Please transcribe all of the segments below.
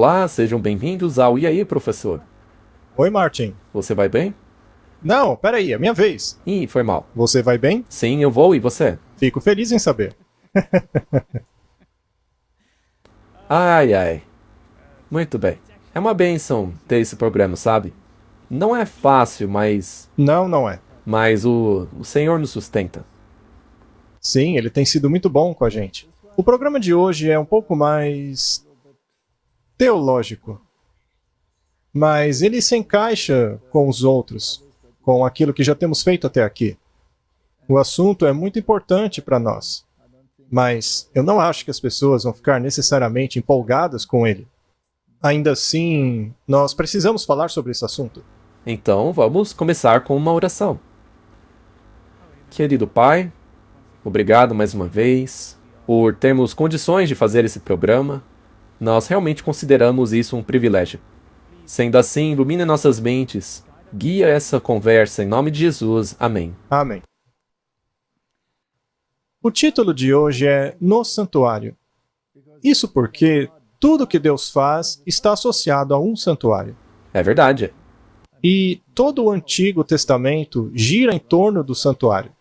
Olá, sejam bem-vindos ao E aí, professor? Oi, Martin. Você vai bem? Não, peraí, é minha vez. Ih, foi mal. Você vai bem? Sim, eu vou, e você? Fico feliz em saber. Ai, ai. Muito bem. É uma bênção ter esse programa, sabe? Não é fácil, mas... Não, não é. Mas o Senhor nos sustenta. Sim, ele tem sido muito bom com a gente. O programa de hoje é um pouco mais teológico, mas ele se encaixa com os outros, com aquilo que já temos feito até aqui. O assunto é muito importante para nós, mas eu não acho que as pessoas vão ficar necessariamente empolgadas com ele. Ainda assim, nós precisamos falar sobre esse assunto. Então, vamos começar com uma oração. Querido Pai, obrigado mais uma vez por termos condições de fazer esse programa. Nós realmente consideramos isso um privilégio. Sendo assim, ilumine nossas mentes, guia essa conversa em nome de Jesus. Amém. Amém. O título de hoje é No Santuário. Isso porque tudo que Deus faz está associado a um santuário. É verdade. E todo o Antigo Testamento gira em torno do santuário.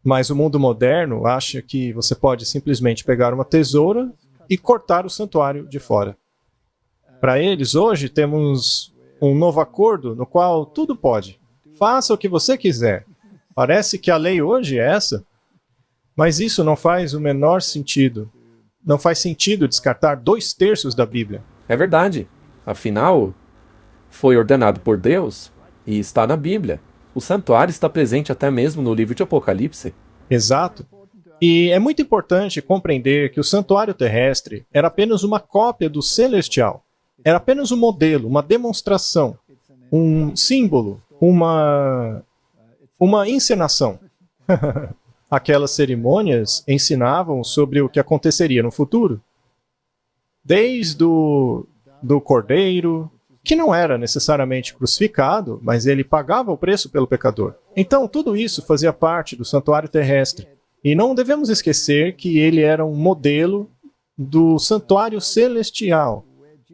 Mas o mundo moderno acha que você pode simplesmente pegar uma tesoura e cortar o santuário de fora. Para eles, hoje, temos um novo acordo no qual tudo pode. Faça o que você quiser. Parece que a lei hoje é essa. Mas isso não faz o menor sentido. Não faz sentido descartar 2/3 da Bíblia. É verdade. Afinal, foi ordenado por Deus e está na Bíblia. O santuário está presente até mesmo no livro de Apocalipse. Exato. E é muito importante compreender que o santuário terrestre era apenas uma cópia do celestial. Era apenas um modelo, uma demonstração, um símbolo, uma encenação. Aquelas cerimônias ensinavam sobre o que aconteceria no futuro. Desde do cordeiro, que não era necessariamente crucificado, mas ele pagava o preço pelo pecador. Então, tudo isso fazia parte do santuário terrestre. E não devemos esquecer que ele era um modelo do santuário celestial,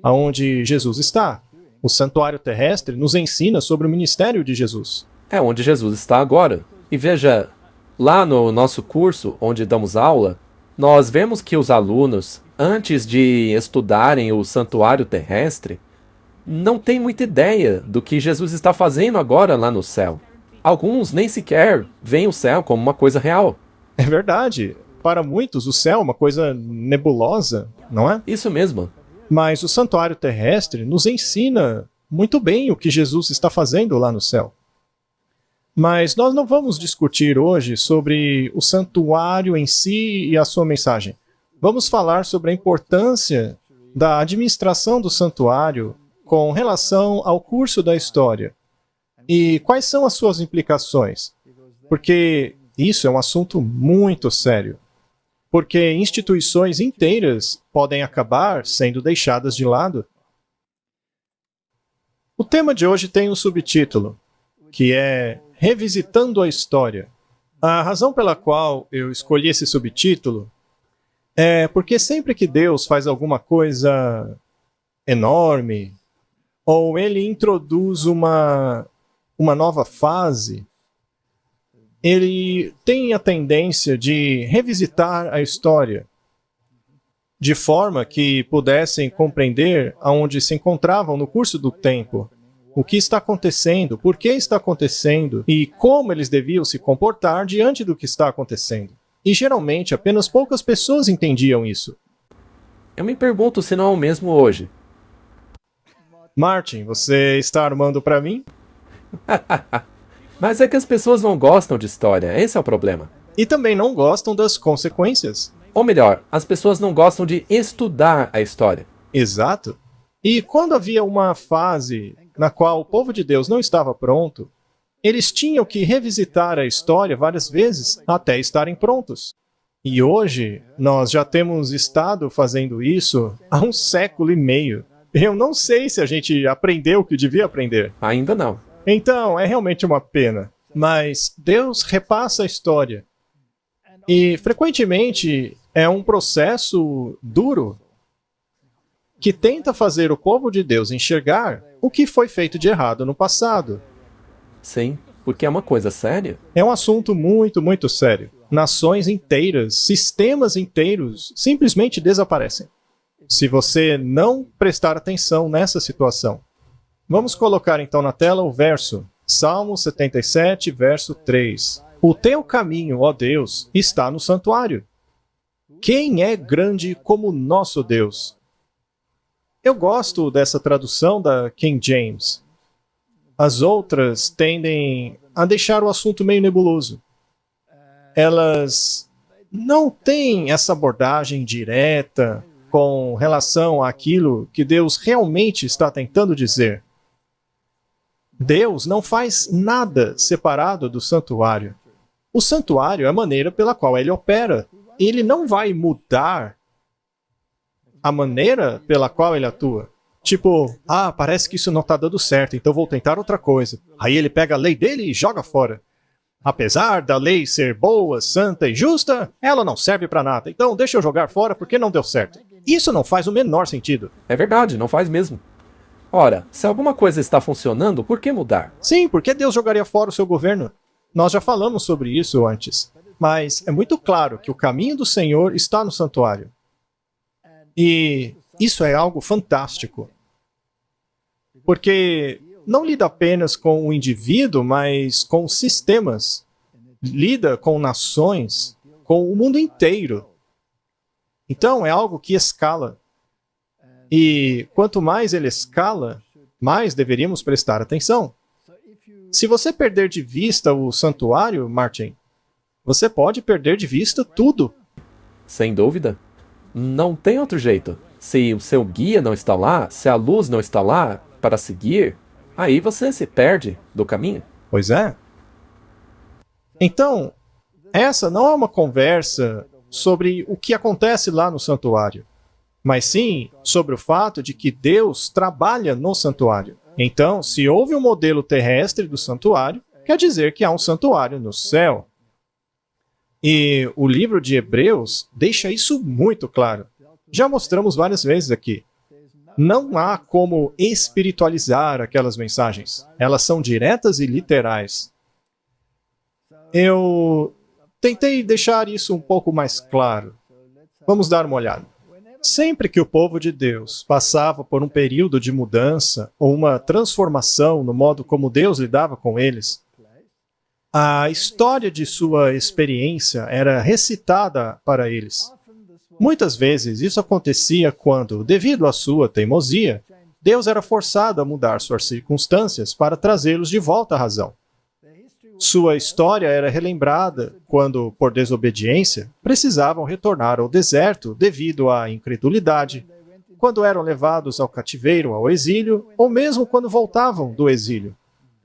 aonde Jesus está. O santuário terrestre nos ensina sobre o ministério de Jesus. É onde Jesus está agora. E veja, lá no nosso curso, onde damos aula, nós vemos que os alunos, antes de estudarem o santuário terrestre, não têm muita ideia do que Jesus está fazendo agora lá no céu. Alguns nem sequer veem o céu como uma coisa real. É verdade. Para muitos, o céu é uma coisa nebulosa, não é? Isso mesmo. Mas o santuário terrestre nos ensina muito bem o que Jesus está fazendo lá no céu. Mas nós não vamos discutir hoje sobre o santuário em si e a sua mensagem. Vamos falar sobre a importância da administração do santuário com relação ao curso da história. E quais são as suas implicações? Porque isso é um assunto muito sério. Porque instituições inteiras podem acabar sendo deixadas de lado. O tema de hoje tem um subtítulo, que é Revisitando a História. A razão pela qual eu escolhi esse subtítulo é porque sempre que Deus faz alguma coisa enorme, ou ele introduz uma nova fase, ele tem a tendência de revisitar a história, de forma que pudessem compreender aonde se encontravam no curso do tempo, o que está acontecendo, por que está acontecendo e como eles deviam se comportar diante do que está acontecendo. E geralmente apenas poucas pessoas entendiam isso. Eu me pergunto se não é o mesmo hoje. Martin, você está armando para mim? Mas é que as pessoas não gostam de história, esse é o problema. E também não gostam das consequências. Ou melhor, as pessoas não gostam de estudar a história. Exato. E quando havia uma fase na qual o povo de Deus não estava pronto, eles tinham que revisitar a história várias vezes até estarem prontos. E hoje, nós já temos estado fazendo isso há 1,5 séculos. Eu não sei se a gente aprendeu o que devia aprender. Ainda não. Então, é realmente uma pena. Mas Deus repassa a história. E, frequentemente, é um processo duro. que tenta fazer o povo de Deus enxergar o que foi feito de errado no passado. Sim, porque é uma coisa séria. É um assunto muito, muito sério. Nações inteiras, sistemas inteiros simplesmente desaparecem se você não prestar atenção nessa situação. Vamos colocar então na tela o verso. Salmo 77, verso 3. O teu caminho, ó Deus, está no santuário. Quem é grande como nosso Deus? Eu gosto dessa tradução da King James. As outras tendem a deixar o assunto meio nebuloso. Elas não têm essa abordagem direta com relação àquilo que Deus realmente está tentando dizer. Deus não faz nada separado do santuário. O santuário é a maneira pela qual ele opera. Ele não vai mudar a maneira pela qual ele atua. Tipo, parece que isso não está dando certo, então vou tentar outra coisa. Aí ele pega a lei dele e joga fora. Apesar da lei ser boa, santa e justa, ela não serve para nada. Então deixa eu jogar fora porque não deu certo. Isso não faz o menor sentido. É verdade, não faz mesmo. Ora, se alguma coisa está funcionando, por que mudar? Sim, por que Deus jogaria fora o seu governo? Nós já falamos sobre isso antes. Mas é muito claro que o caminho do Senhor está no santuário. E isso é algo fantástico. Porque não lida apenas com o indivíduo, mas com sistemas. Lida com nações, com o mundo inteiro. Então é algo que escala. E quanto mais ele escala, mais deveríamos prestar atenção. Se você perder de vista o santuário, Martin, você pode perder de vista tudo. Sem dúvida. Não tem outro jeito. Se o seu guia não está lá, se a luz não está lá para seguir, aí você se perde do caminho. Pois é. Então, essa não é uma conversa sobre o que acontece lá no santuário, mas sim sobre o fato de que Deus trabalha no santuário. Então, se houve um modelo terrestre do santuário, quer dizer que há um santuário no céu. E o livro de Hebreus deixa isso muito claro. Já mostramos várias vezes aqui. Não há como espiritualizar aquelas mensagens. Elas são diretas e literais. Eu tentei deixar isso um pouco mais claro. Vamos dar uma olhada. Sempre que o povo de Deus passava por um período de mudança ou uma transformação no modo como Deus lidava com eles, a história de sua experiência era recitada para eles. Muitas vezes isso acontecia quando, devido à sua teimosia, Deus era forçado a mudar suas circunstâncias para trazê-los de volta à razão. Sua história era relembrada quando, por desobediência, precisavam retornar ao deserto devido à incredulidade, quando eram levados ao cativeiro, ao exílio, ou mesmo quando voltavam do exílio.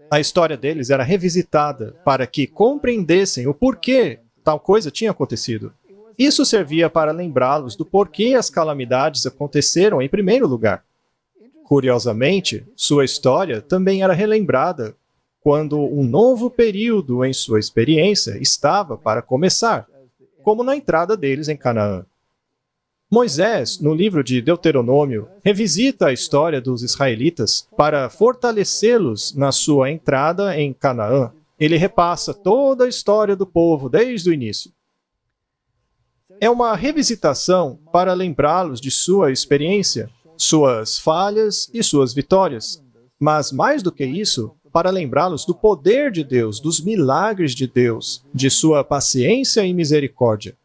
A história deles era revisitada para que compreendessem o porquê tal coisa tinha acontecido. Isso servia para lembrá-los do porquê as calamidades aconteceram em primeiro lugar. Curiosamente, sua história também era relembrada quando um novo período em sua experiência estava para começar, como na entrada deles em Canaã. Moisés, no livro de Deuteronômio, revisita a história dos israelitas para fortalecê-los na sua entrada em Canaã. Ele repassa toda a história do povo desde o início. É uma revisitação para lembrá-los de sua experiência, suas falhas e suas vitórias. Mas mais do que isso, para lembrá-los do poder de Deus, dos milagres de Deus, de sua paciência e misericórdia.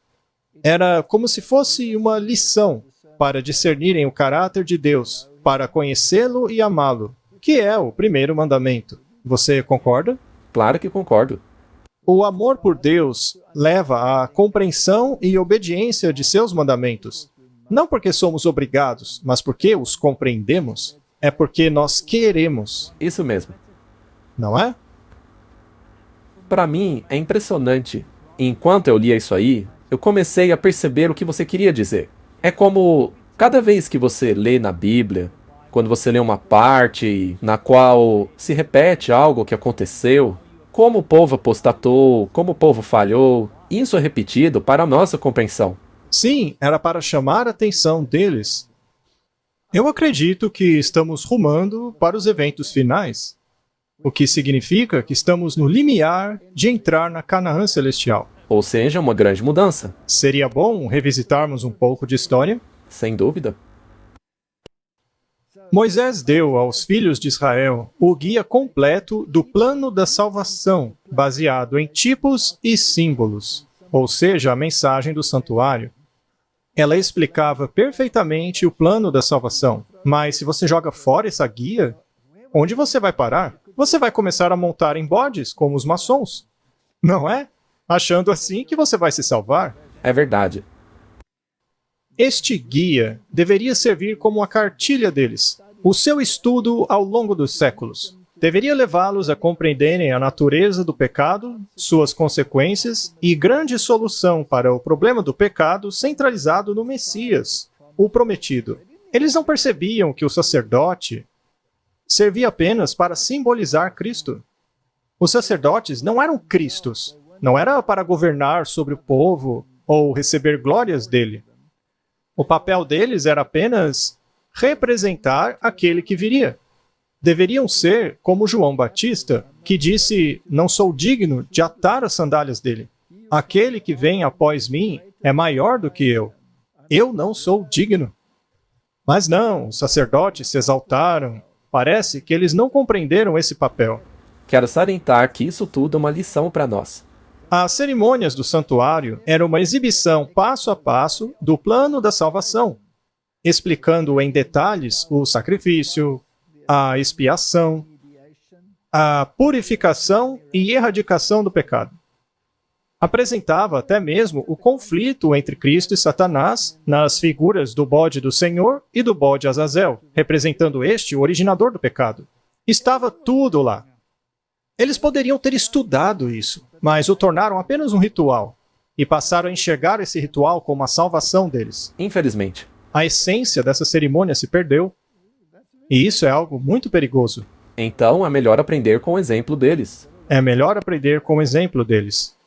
Era como se fosse uma lição para discernirem o caráter de Deus, para conhecê-lo e amá-lo, que é o primeiro mandamento. Você concorda? Claro que concordo. O amor por Deus leva à compreensão e obediência de seus mandamentos. Não porque somos obrigados, mas porque os compreendemos. É porque nós queremos. Isso mesmo. Não é? Para mim, é impressionante. Enquanto eu lia isso aí, eu comecei a perceber o que você queria dizer. É como cada vez que você lê na Bíblia, quando você lê uma parte na qual se repete algo que aconteceu, como o povo apostatou, como o povo falhou, isso é repetido para a nossa compreensão. Sim, era para chamar a atenção deles. Eu acredito que estamos rumando para os eventos finais, o que significa que estamos no limiar de entrar na Canaã Celestial. Ou seja, uma grande mudança. Seria bom revisitarmos um pouco de história? Sem dúvida. Moisés deu aos filhos de Israel o guia completo do plano da salvação, baseado em tipos e símbolos, ou seja, a mensagem do santuário. Ela explicava perfeitamente o plano da salvação, mas se você joga fora essa guia, onde você vai parar? Você vai começar a montar em bodes, como os maçons, não é? Achando assim que você vai se salvar. É verdade. Este guia deveria servir como a cartilha deles, o seu estudo ao longo dos séculos. Deveria levá-los a compreenderem a natureza do pecado, suas consequências e grande solução para o problema do pecado centralizado no Messias, o prometido. Eles não percebiam que o sacerdote servia apenas para simbolizar Cristo. Os sacerdotes não eram Cristos, não era para governar sobre o povo ou receber glórias dele. O papel deles era apenas representar aquele que viria. Deveriam ser como João Batista, que disse: "Não sou digno de atar as sandálias dele. Aquele que vem após mim é maior do que eu. Eu não sou digno." Mas não, os sacerdotes se exaltaram. Parece que eles não compreenderam esse papel. Quero salientar que isso tudo é uma lição para nós. As cerimônias do santuário eram uma exibição passo a passo do plano da salvação, explicando em detalhes o sacrifício, a expiação, a purificação e erradicação do pecado. Apresentava até mesmo o conflito entre Cristo e Satanás nas figuras do bode do Senhor e do bode Azazel, representando este o originador do pecado. Estava tudo lá. Eles poderiam ter estudado isso, mas o tornaram apenas um ritual e passaram a enxergar esse ritual como a salvação deles. Infelizmente. A essência dessa cerimônia se perdeu. E isso é algo muito perigoso. Então é melhor aprender com o exemplo deles. É melhor aprender com o exemplo deles.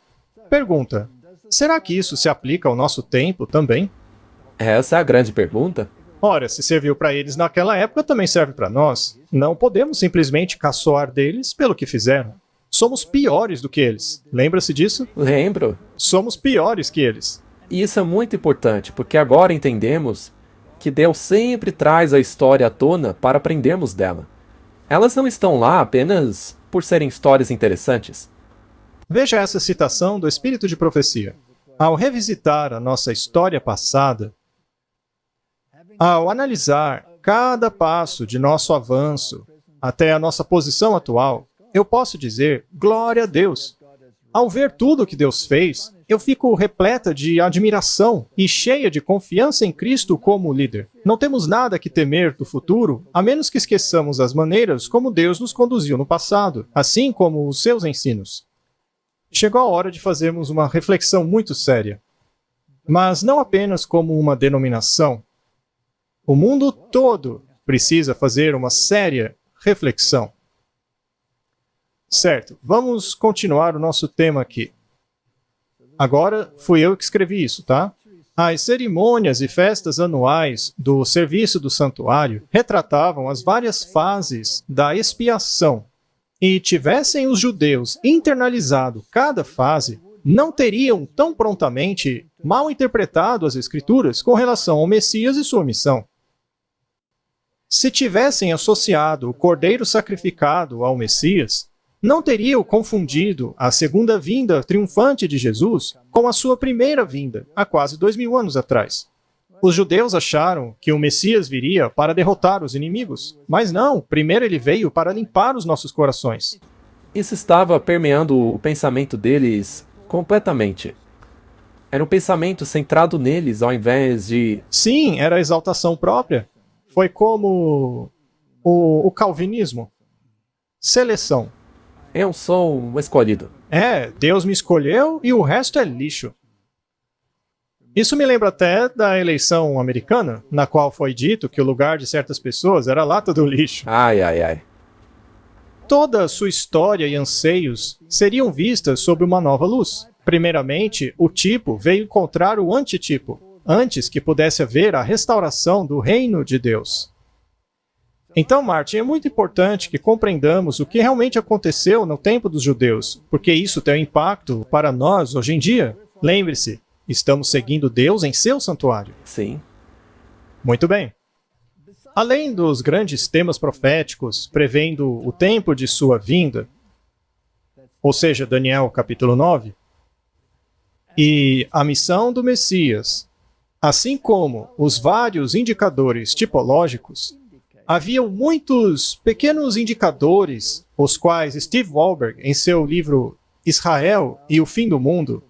Pergunta: será que isso se aplica ao nosso tempo também? Essa é a grande pergunta. Ora, se serviu para eles naquela época, também serve para nós. Não podemos simplesmente caçoar deles pelo que fizeram. Somos piores do que eles. Lembra-se disso? Lembro. Somos piores que eles. E isso é muito importante, porque agora entendemos que Deus sempre traz a história à tona para aprendermos dela. Elas não estão lá apenas por serem histórias interessantes. Veja essa citação do Espírito de Profecia. Ao revisitar a nossa história passada, ao analisar cada passo de nosso avanço até a nossa posição atual, eu posso dizer: glória a Deus. Ao ver tudo o que Deus fez, eu fico repleta de admiração e cheia de confiança em Cristo como líder. Não temos nada que temer do futuro, a menos que esqueçamos as maneiras como Deus nos conduziu no passado, assim como os seus ensinos. Chegou a hora de fazermos uma reflexão muito séria. Mas não apenas como uma denominação. O mundo todo precisa fazer uma séria reflexão. Certo, vamos continuar o nosso tema aqui. Agora, fui eu que escrevi isso, tá? As cerimônias e festas anuais do serviço do santuário retratavam as várias fases da expiação. E tivessem os judeus internalizado cada fase, não teriam tão prontamente mal interpretado as Escrituras com relação ao Messias e sua missão. Se tivessem associado o cordeiro sacrificado ao Messias, não teriam confundido a segunda vinda triunfante de Jesus com a sua primeira vinda, há quase 2000 anos atrás. Os judeus acharam que o Messias viria para derrotar os inimigos, mas não, primeiro ele veio para limpar os nossos corações. Isso estava permeando o pensamento deles completamente. Era um pensamento centrado neles ao invés de... Sim, era a exaltação própria. Foi como o calvinismo. Seleção. Eu sou um escolhido. Deus me escolheu e o resto é lixo. Isso me lembra até da eleição americana, na qual foi dito que o lugar de certas pessoas era a lata do lixo. Ai, ai, ai. Toda a sua história e anseios seriam vistas sob uma nova luz. Primeiramente, o tipo veio encontrar o antitipo. antes que pudesse haver a restauração do reino de Deus. Então, Martin, é muito importante que compreendamos o que realmente aconteceu no tempo dos judeus, porque isso tem um impacto para nós hoje em dia. Lembre-se, estamos seguindo Deus em seu santuário. Sim. Muito bem. Além dos grandes temas proféticos prevendo o tempo de sua vinda, ou seja, Daniel capítulo 9, e a missão do Messias, assim como os vários indicadores tipológicos, haviam muitos pequenos indicadores, os quais Steve Wallberg, em seu livro Israel e o Fim do Mundo,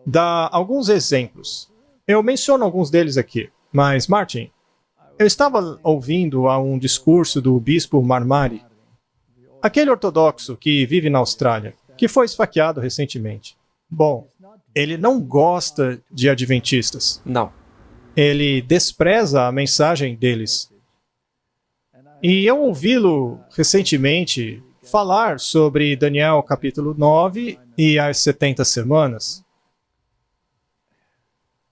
dá alguns exemplos. Eu menciono alguns deles aqui, mas, Martin, eu estava ouvindo a um discurso do bispo Marmari, aquele ortodoxo que vive na Austrália, que foi esfaqueado recentemente. Bom, ele não gosta de adventistas. Não. Ele despreza a mensagem deles. E eu ouvi-lo recentemente falar sobre Daniel capítulo 9 e as 70 semanas.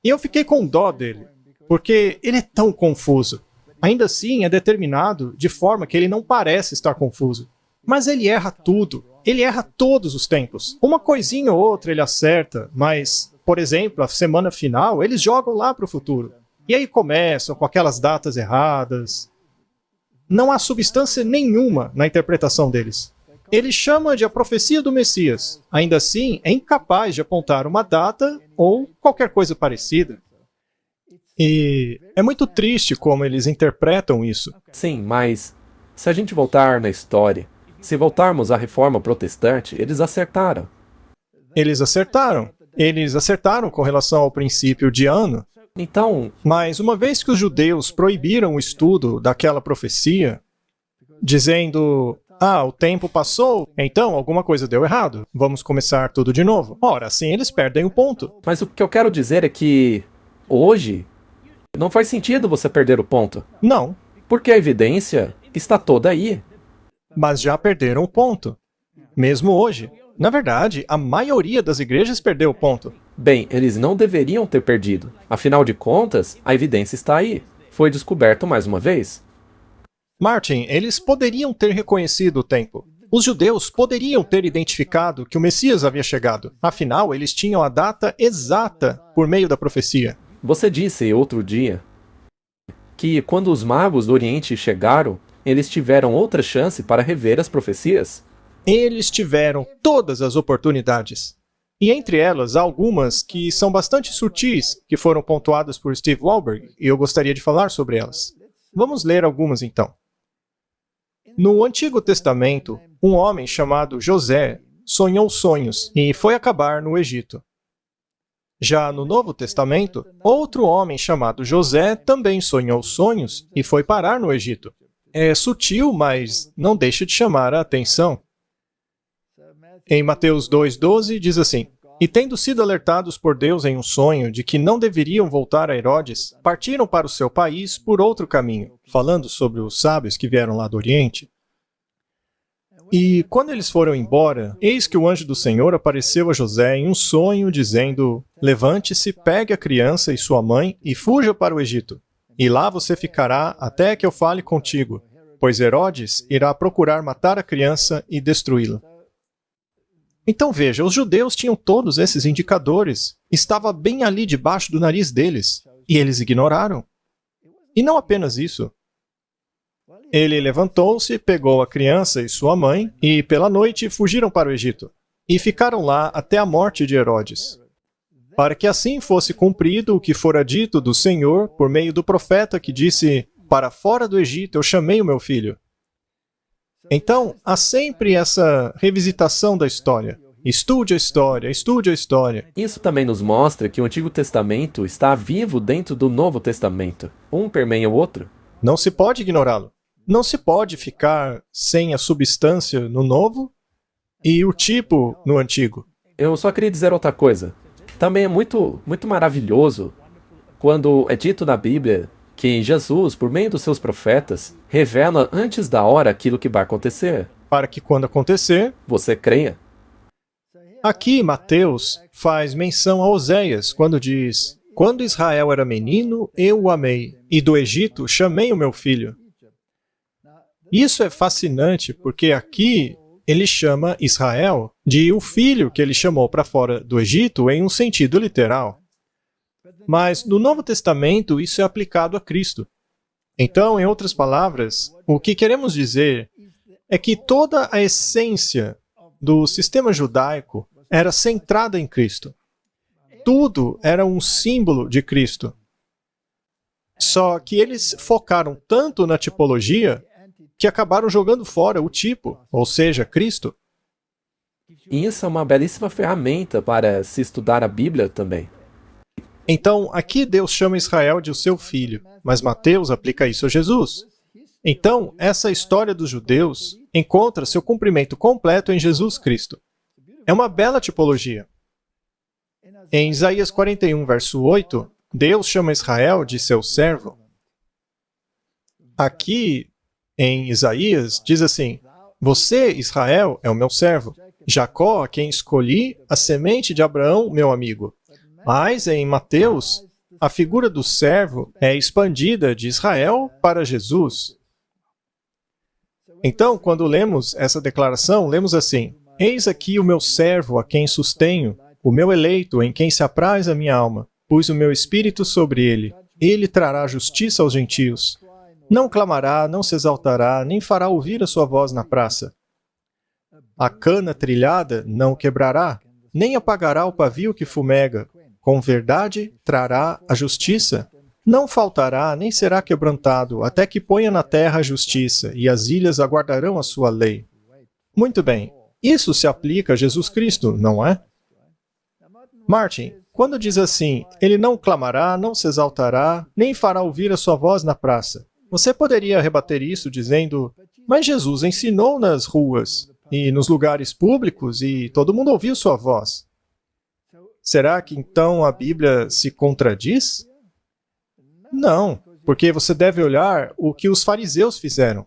E eu fiquei com dó dele, porque ele é tão confuso. Ainda assim, é determinado de forma que ele não parece estar confuso. Mas ele erra tudo. Ele erra todos os tempos. Uma coisinha ou outra ele acerta, mas, por exemplo, a semana final, eles jogam lá para o futuro. E aí começam com aquelas datas erradas. Não há substância nenhuma na interpretação deles. Ele chama de a profecia do Messias. Ainda assim, é incapaz de apontar uma data ou qualquer coisa parecida. E é muito triste como eles interpretam isso. Sim, mas se a gente voltar na história, se voltarmos à Reforma Protestante, eles acertaram. Eles acertaram. Eles acertaram com relação ao princípio de ano. Então, Mas uma vez que os judeus proibiram o estudo daquela profecia, dizendo, o tempo passou, então alguma coisa deu errado, vamos começar tudo de novo. Ora, assim eles perdem o ponto. mas o que eu quero dizer é que hoje não faz sentido você perder o ponto, Não, porque a evidência está toda aí. mas já perderam o ponto. Mesmo hoje. Na verdade, a maioria das igrejas perdeu o ponto. Bem, eles não deveriam ter perdido. Afinal de contas, a evidência está aí. Foi descoberto mais uma vez. Martin, eles poderiam ter reconhecido o tempo. Os judeus poderiam ter identificado que o Messias havia chegado. Afinal, eles tinham a data exata por meio da profecia. Você disse outro dia que quando os magos do Oriente chegaram, eles tiveram outra chance para rever as profecias. Eles tiveram todas as oportunidades. E entre elas, há algumas que são bastante sutis, que foram pontuadas por Steve Wallberg, e eu gostaria de falar sobre elas. Vamos ler algumas então. No Antigo Testamento, um homem chamado José sonhou sonhos e foi acabar no Egito. Já no Novo Testamento, outro homem chamado José também sonhou sonhos e foi parar no Egito. É sutil, mas não deixa de chamar a atenção. Em Mateus 2,12 diz assim: E tendo sido alertados por Deus em um sonho de que não deveriam voltar a Herodes, partiram para o seu país por outro caminho, falando sobre os sábios que vieram lá do Oriente. E quando eles foram embora, eis que o anjo do Senhor apareceu a José em um sonho, dizendo: Levante-se, pegue a criança e sua mãe e fuja para o Egito. E lá você ficará até que eu fale contigo, pois Herodes irá procurar matar a criança e destruí-la. Então veja, os judeus tinham todos esses indicadores. Estava bem ali debaixo do nariz deles. E eles ignoraram. E não apenas isso. Ele levantou-se, pegou a criança e sua mãe, e pela noite fugiram para o Egito. E ficaram lá até a morte de Herodes. Para que assim fosse cumprido o que fora dito do Senhor por meio do profeta que disse: Para fora do Egito eu chamei o meu filho. Então, há sempre essa revisitação da história. Estude a história, estude a história. Isso também nos mostra que o Antigo Testamento está vivo dentro do Novo Testamento. Um permeia o outro. Não se pode ignorá-lo. Não se pode ficar sem a substância no Novo e o tipo no Antigo. Eu só queria dizer outra coisa. Também é muito maravilhoso quando é dito na Bíblia que Jesus, por meio dos seus profetas, revela antes da hora aquilo que vai acontecer. Para que quando acontecer, Você creia? aqui Mateus faz menção a Oséias, quando diz: Quando Israel era menino, eu o amei, e do Egito chamei o meu filho. Isso é fascinante porque aqui ele chama Israel de o filho que ele chamou para fora do Egito em um sentido literal. Mas no Novo Testamento isso é aplicado a Cristo. Então, em outras palavras, o que queremos dizer é que toda a essência do sistema judaico era centrada em Cristo. Tudo era um símbolo de Cristo. Só que eles focaram tanto na tipologia que acabaram jogando fora o tipo, ou seja, Cristo. E isso é uma belíssima ferramenta para se estudar a Bíblia também. Então, aqui Deus chama Israel de o seu filho, mas Mateus aplica isso a Jesus. Então, essa história dos judeus encontra seu cumprimento completo em Jesus Cristo. É uma bela tipologia. Em Isaías 41, verso 8, Deus chama Israel de seu servo. Aqui, em Isaías, diz assim: Você, Israel, é o meu servo. Jacó, a quem escolhi, a semente de Abraão, meu amigo. Mas, em Mateus, a figura do servo é expandida de Israel para Jesus. Então, quando lemos essa declaração, lemos assim: Eis aqui o meu servo, a quem sustenho, o meu eleito, em quem se apraz a minha alma. Pus o meu espírito sobre ele. Ele trará justiça aos gentios. Não clamará, não se exaltará, nem fará ouvir a sua voz na praça. A cana trilhada não o quebrará, nem apagará o pavio que fumega. Com verdade trará a justiça. Não faltará, nem será quebrantado, até que ponha na terra a justiça, e as ilhas aguardarão a sua lei. Muito bem, isso se aplica a Jesus Cristo, não é? Martin, quando diz assim, ele não clamará, não se exaltará, nem fará ouvir a sua voz na praça, você poderia rebater isso dizendo, mas Jesus ensinou nas ruas e nos lugares públicos e todo mundo ouviu sua voz. Será que então a Bíblia se contradiz? Não, porque você deve olhar o que os fariseus fizeram.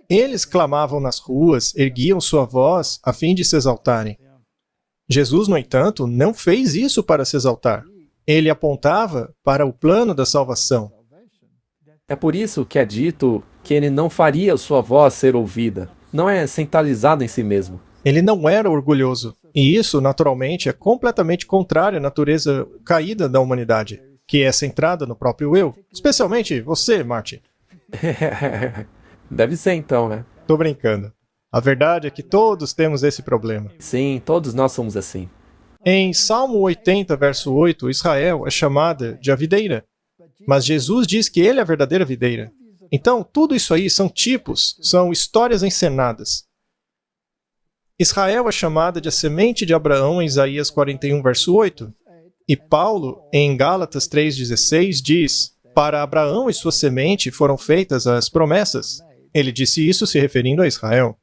Eles clamavam nas ruas, erguiam sua voz a fim de se exaltarem. Jesus, no entanto, não fez isso para se exaltar. Ele apontava para o plano da salvação. É por isso que é dito que ele não faria sua voz ser ouvida. Não é centralizado em si mesmo. Ele não era orgulhoso. E isso, naturalmente, é completamente contrário à natureza caída da humanidade, que é centrada no próprio eu. Especialmente você, Martin. Deve ser então, né? Tô brincando. A verdade é que todos temos esse problema. Sim, todos nós somos assim. Em Salmo 80, verso 8, Israel é chamada de a videira. Mas Jesus diz que ele é a verdadeira videira. Então, tudo isso aí são tipos, são histórias encenadas. Israel é chamada de a semente de Abraão em Isaías 41, verso 8. E Paulo, em Gálatas 3,16, diz, para Abraão e sua semente foram feitas as promessas. Ele disse isso se referindo a Israel.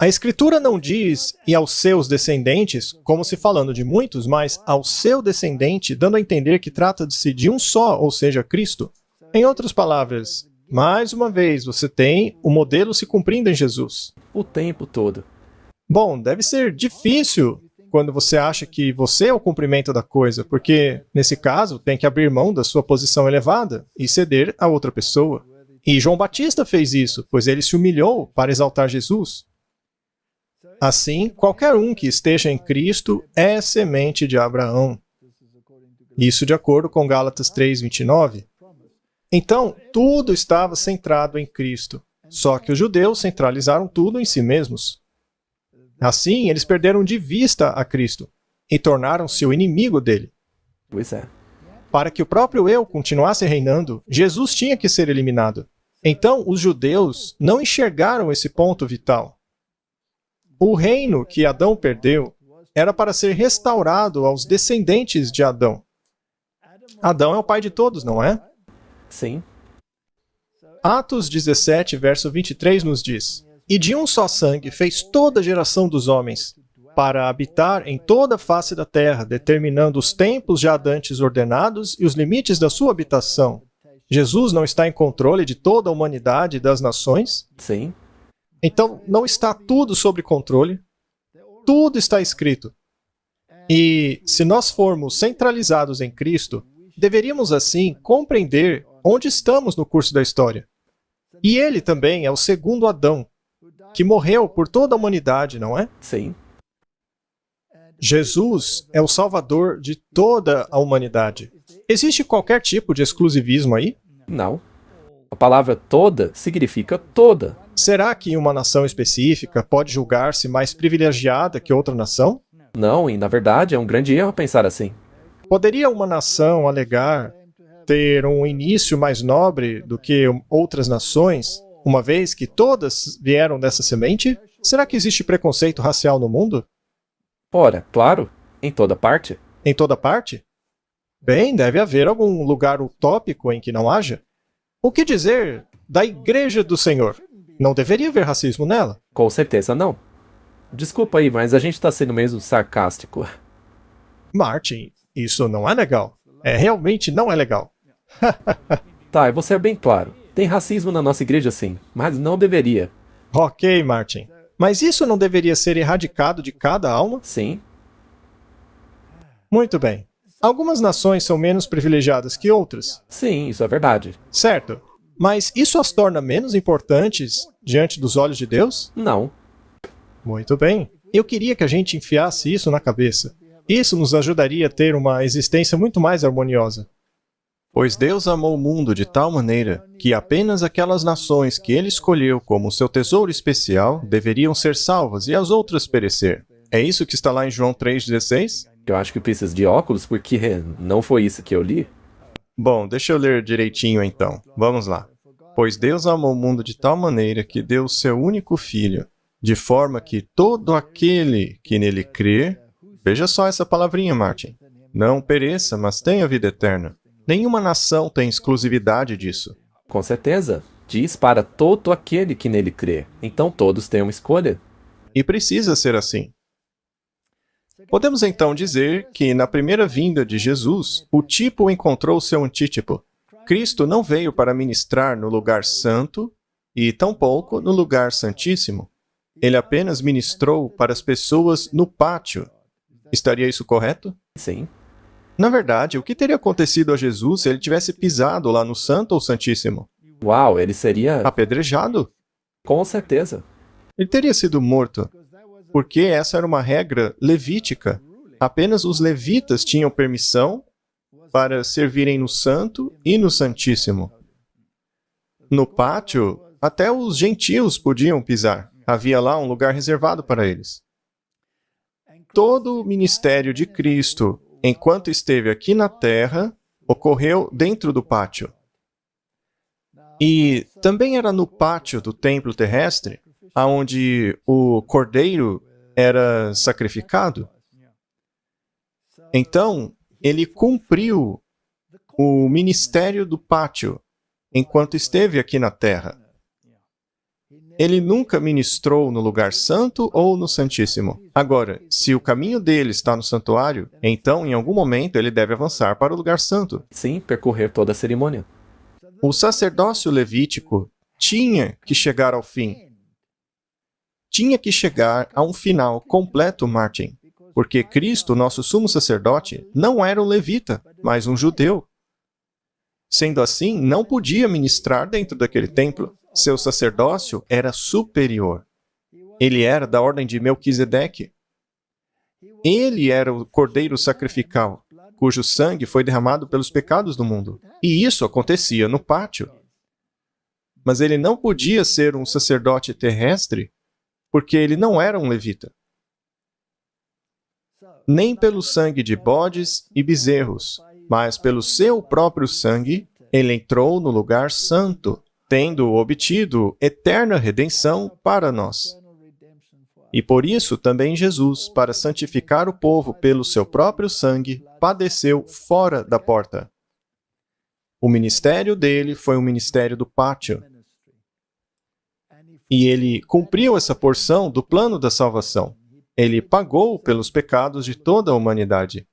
A Escritura não diz, e aos seus descendentes, como se falando de muitos, mas ao seu descendente, dando a entender que trata-se de um só, ou seja, Cristo. Em outras palavras, mais uma vez, você tem o modelo se cumprindo em Jesus. O tempo todo. Bom, deve ser difícil quando você acha que você é o cumprimento da coisa, porque, nesse caso, tem que abrir mão da sua posição elevada e ceder a outra pessoa. E João Batista fez isso, pois ele se humilhou para exaltar Jesus. Assim, qualquer um que esteja em Cristo é semente de Abraão. Isso de acordo com Gálatas 3:29. Então, tudo estava centrado em Cristo, só que os judeus centralizaram tudo em si mesmos. Assim, eles perderam de vista a Cristo e tornaram-se o inimigo dele. Pois é. Para que o próprio eu continuasse reinando, Jesus tinha que ser eliminado. Então, os judeus não enxergaram esse ponto vital. O reino que Adão perdeu era para ser restaurado aos descendentes de Adão. Adão é o pai de todos, não é? Sim. Atos 17, verso 23 nos diz, e de um só sangue fez toda a geração dos homens, para habitar em toda a face da terra, determinando os tempos já dantes ordenados e os limites da sua habitação. Jesus não está em controle de toda a humanidade e das nações? Sim. Então, não está tudo sob controle? Tudo está escrito. E se nós formos centralizados em Cristo, deveríamos assim compreender onde estamos no curso da história. E ele também é o segundo Adão, que morreu por toda a humanidade, não é? Sim. Jesus é o Salvador de toda a humanidade. Existe qualquer tipo de exclusivismo aí? Não. A palavra toda significa toda. Será que uma nação específica pode julgar-se mais privilegiada que outra nação? Não, e na verdade é um grande erro pensar assim. Poderia uma nação alegar ter um início mais nobre do que outras nações, uma vez que todas vieram dessa semente? Será que existe preconceito racial no mundo? Ora, claro, em toda parte. Em toda parte? Bem, deve haver algum lugar utópico em que não haja. O que dizer da Igreja do Senhor? Não deveria haver racismo nela? Com certeza não. Desculpa aí, mas a gente está sendo mesmo sarcástico. Martin, isso não é legal. Realmente não é legal. Tá, eu vou ser bem claro. Tem racismo na nossa igreja sim, mas não deveria. Ok, Martin. Mas isso não deveria ser erradicado de cada alma? Sim, Muito bem. Algumas nações são menos privilegiadas que outras, sim, isso é verdade. certo? Mas isso as torna menos importantes diante dos olhos de Deus? Não. Muito bem. Eu queria que a gente enfiasse isso na cabeça. Isso nos ajudaria a ter uma existência muito mais harmoniosa. Pois Deus amou o mundo de tal maneira que apenas aquelas nações que ele escolheu como seu tesouro especial deveriam ser salvas e as outras perecer. É isso que está lá em João 3,16? Eu acho que preciso de óculos porque não foi isso que eu li. Bom, deixa eu ler direitinho então. Vamos lá. Pois Deus amou o mundo de tal maneira que deu o seu único filho, de forma que todo aquele que nele crê, veja só essa palavrinha, Martin, não pereça, mas tenha vida eterna. Nenhuma nação tem exclusividade disso. Com certeza. Diz para todo aquele que nele crê. Então todos têm uma escolha. E precisa ser assim. Podemos então dizer que, na primeira vinda de Jesus, o tipo encontrou seu antítipo. Cristo não veio para ministrar no lugar santo e, tampouco, no lugar santíssimo. Ele apenas ministrou para as pessoas no pátio. Estaria isso correto? Sim. Na verdade, o que teria acontecido a Jesus se ele tivesse pisado lá no Santo ou Santíssimo? Uau, ele seria... Apedrejado? Com certeza. Ele teria sido morto, porque essa era uma regra levítica. Apenas os levitas tinham permissão para servirem no Santo e no Santíssimo. No pátio, até os gentios podiam pisar. Havia lá um lugar reservado para eles. Todo o ministério de Cristo, enquanto esteve aqui na terra, ocorreu dentro do pátio. E também era no pátio do templo terrestre, onde o cordeiro era sacrificado. Então, ele cumpriu o ministério do pátio enquanto esteve aqui na terra. Ele nunca ministrou no lugar santo ou no santíssimo. Agora, se o caminho dele está no santuário, então em algum momento ele deve avançar para o lugar santo. Sim, percorrer toda a cerimônia. O sacerdócio levítico tinha que chegar ao fim. Tinha que chegar a um final completo, Martin. Porque Cristo, nosso sumo sacerdote, não era um levita, mas um judeu. Sendo assim, não podia ministrar dentro daquele templo. Seu sacerdócio era superior. Ele era da ordem de Melquisedeque. Ele era o cordeiro sacrificial, cujo sangue foi derramado pelos pecados do mundo. E isso acontecia no pátio. Mas ele não podia ser um sacerdote terrestre, porque ele não era um levita. Nem pelo sangue de bodes e bezerros, mas pelo seu próprio sangue, ele entrou no lugar santo, tendo obtido eterna redenção para nós. E por isso também Jesus, para santificar o povo pelo seu próprio sangue, padeceu fora da porta. O ministério dele foi o ministério do pátio. E ele cumpriu essa porção do plano da salvação. Ele pagou pelos pecados de toda a humanidade.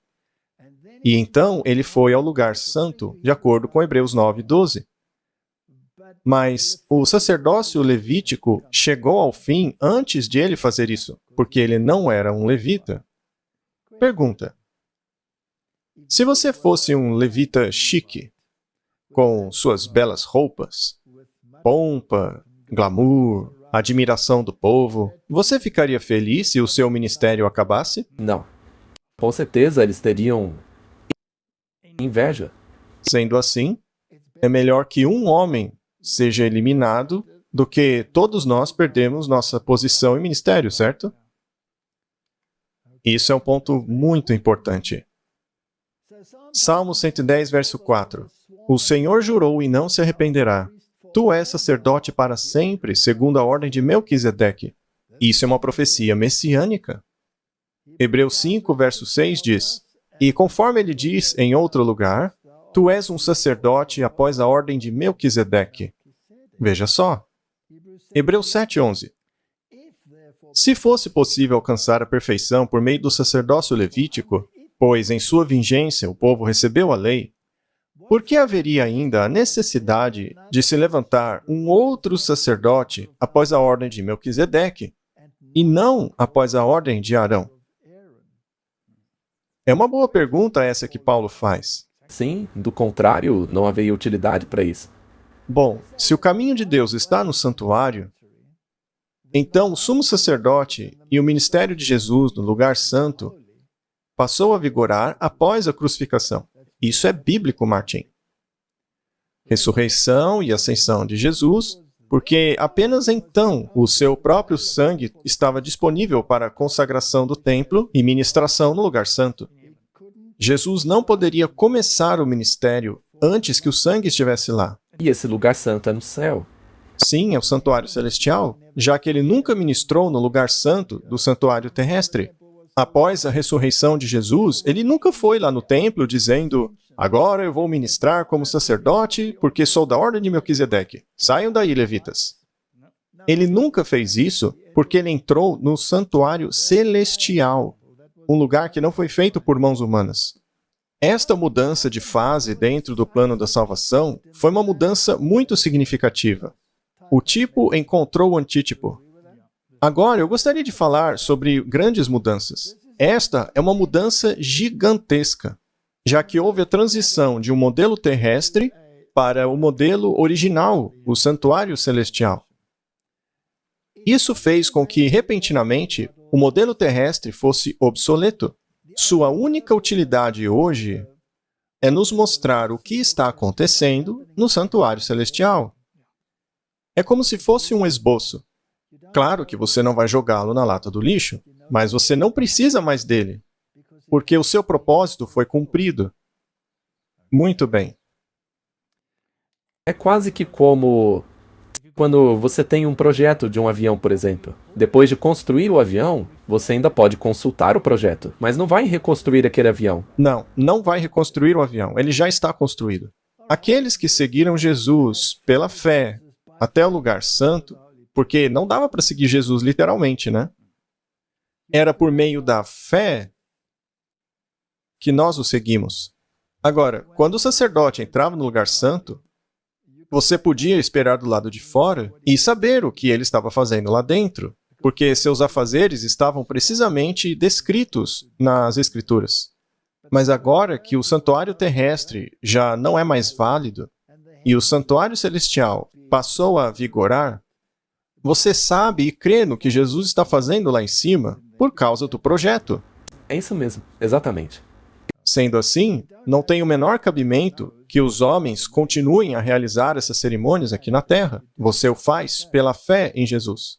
E então ele foi ao lugar santo, de acordo com Hebreus 9:12. Mas o sacerdócio levítico chegou ao fim antes de ele fazer isso, porque ele não era um levita. Pergunta: se você fosse um levita chique, com suas belas roupas, pompa, glamour, admiração do povo, você ficaria feliz se o seu ministério acabasse? Não. Com certeza eles teriam inveja. Sendo assim, é melhor que um homem seja eliminado do que todos nós perdemos nossa posição e ministério, certo? Isso é um ponto muito importante. Salmo 110, verso 4. O Senhor jurou e não se arrependerá. Tu és sacerdote para sempre, segundo a ordem de Melquisedeque. Isso é uma profecia messiânica. Hebreus 5, verso 6 diz: e conforme ele diz em outro lugar, tu és um sacerdote após a ordem de Melquisedeque. Veja só. Hebreus 7, 11. Se fosse possível alcançar a perfeição por meio do sacerdócio levítico, pois em sua vigência o povo recebeu a lei, por que haveria ainda a necessidade de se levantar um outro sacerdote após a ordem de Melquisedeque, e não após a ordem de Arão? É uma boa pergunta essa que Paulo faz. Sim, do contrário, não haveria utilidade para isso. Bom, se o caminho de Deus está no santuário, então o sumo sacerdote e o ministério de Jesus no lugar santo passou a vigorar após a crucificação. Isso é bíblico, Martin. Ressurreição e ascensão de Jesus, porque apenas então o seu próprio sangue estava disponível para a consagração do templo e ministração no lugar santo. Jesus não poderia começar o ministério antes que o sangue estivesse lá. E esse lugar santo é no céu. Sim, é o santuário celestial, já que ele nunca ministrou no lugar santo do santuário terrestre. Após a ressurreição de Jesus, ele nunca foi lá no templo dizendo: agora eu vou ministrar como sacerdote porque sou da ordem de Melquisedeque. Saiam daí, levitas. Ele nunca fez isso porque ele entrou no santuário celestial, um lugar que não foi feito por mãos humanas. Esta mudança de fase dentro do plano da salvação foi uma mudança muito significativa. O tipo encontrou o antítipo. Agora, eu gostaria de falar sobre grandes mudanças. Esta é uma mudança gigantesca, já que houve a transição de um modelo terrestre para o modelo original, o santuário celestial. Isso fez com que, repentinamente, o modelo terrestre fosse obsoleto. Sua única utilidade hoje é nos mostrar o que está acontecendo no santuário celestial. É como se fosse um esboço. Claro que você não vai jogá-lo na lata do lixo, mas você não precisa mais dele, porque o seu propósito foi cumprido. Muito bem. É quase que como quando você tem um projeto de um avião, por exemplo. Depois de construir o avião, você ainda pode consultar o projeto, mas não vai reconstruir aquele avião. Não, não vai reconstruir o avião. Ele já está construído. Aqueles que seguiram Jesus pela fé até o lugar santo, porque não dava para seguir Jesus literalmente, né? Era por meio da fé que nós o seguimos. Agora, quando o sacerdote entrava no lugar santo, você podia esperar do lado de fora e saber o que ele estava fazendo lá dentro, porque seus afazeres estavam precisamente descritos nas Escrituras. Mas agora que o santuário terrestre já não é mais válido e o santuário celestial passou a vigorar, você sabe e crê no que Jesus está fazendo lá em cima por causa do projeto. É isso mesmo, exatamente. Sendo assim, não tem o menor cabimento que os homens continuem a realizar essas cerimônias aqui na Terra. Você o faz pela fé em Jesus.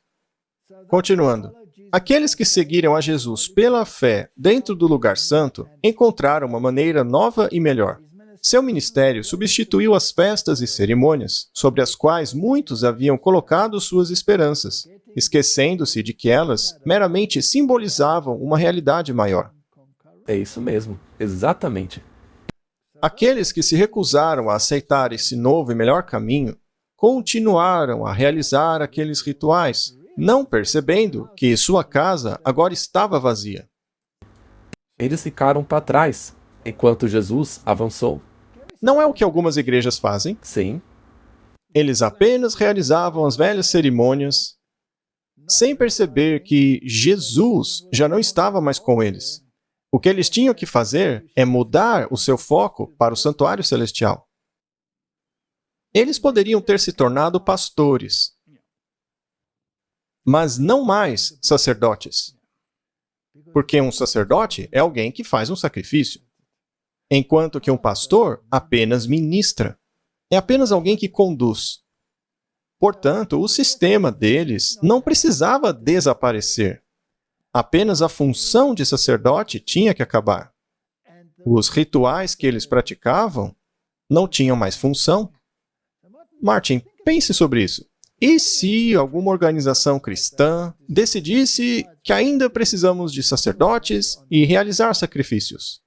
Continuando. Aqueles que seguiram a Jesus pela fé dentro do lugar santo encontraram uma maneira nova e melhor. Seu ministério substituiu as festas e cerimônias, sobre as quais muitos haviam colocado suas esperanças, esquecendo-se de que elas meramente simbolizavam uma realidade maior. É isso mesmo, exatamente. Aqueles que se recusaram a aceitar esse novo e melhor caminho continuaram a realizar aqueles rituais, não percebendo que sua casa agora estava vazia. Eles ficaram para trás, enquanto Jesus avançou. Não é o que algumas igrejas fazem? Sim, Eles apenas realizavam as velhas cerimônias, sem perceber que Jesus já não estava mais com eles. O que eles tinham que fazer é mudar o seu foco para o santuário celestial. Eles poderiam ter se tornado pastores, mas não mais sacerdotes. Porque um sacerdote é alguém que faz um sacrifício, enquanto que um pastor apenas ministra. É apenas alguém que conduz. Portanto, o sistema deles não precisava desaparecer. Apenas a função de sacerdote tinha que acabar. Os rituais que eles praticavam não tinham mais função. Martin, pense sobre isso. E se alguma organização cristã decidisse que ainda precisamos de sacerdotes e realizar sacrifícios?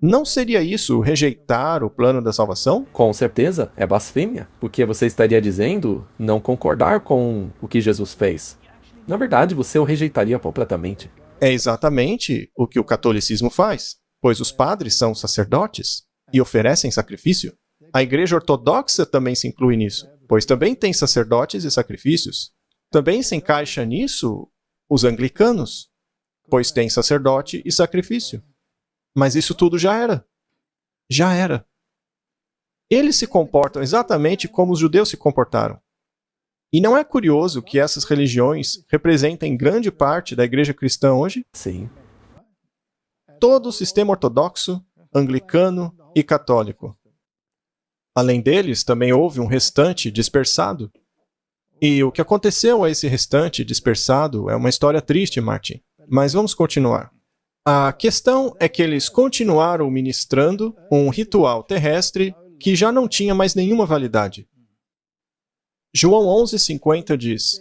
Não seria isso rejeitar o plano da salvação? Com certeza, é blasfêmia, porque você estaria dizendo não concordar com o que Jesus fez. Na verdade, você o rejeitaria completamente. É exatamente o que o catolicismo faz, pois os padres são sacerdotes e oferecem sacrifício. A Igreja Ortodoxa também se inclui nisso, pois também tem sacerdotes e sacrifícios. Também se encaixa nisso os anglicanos, pois tem sacerdote e sacrifício. Mas isso tudo já era. Já era. Eles se comportam exatamente como os judeus se comportaram. E não é curioso que essas religiões representem grande parte da igreja cristã hoje? Sim. Todo o sistema ortodoxo, anglicano e católico. Além deles, também houve um restante dispersado. E o que aconteceu a esse restante dispersado é uma história triste, Martin. Mas vamos continuar. A questão é que eles continuaram ministrando um ritual terrestre que já não tinha mais nenhuma validade. João 11,50 diz: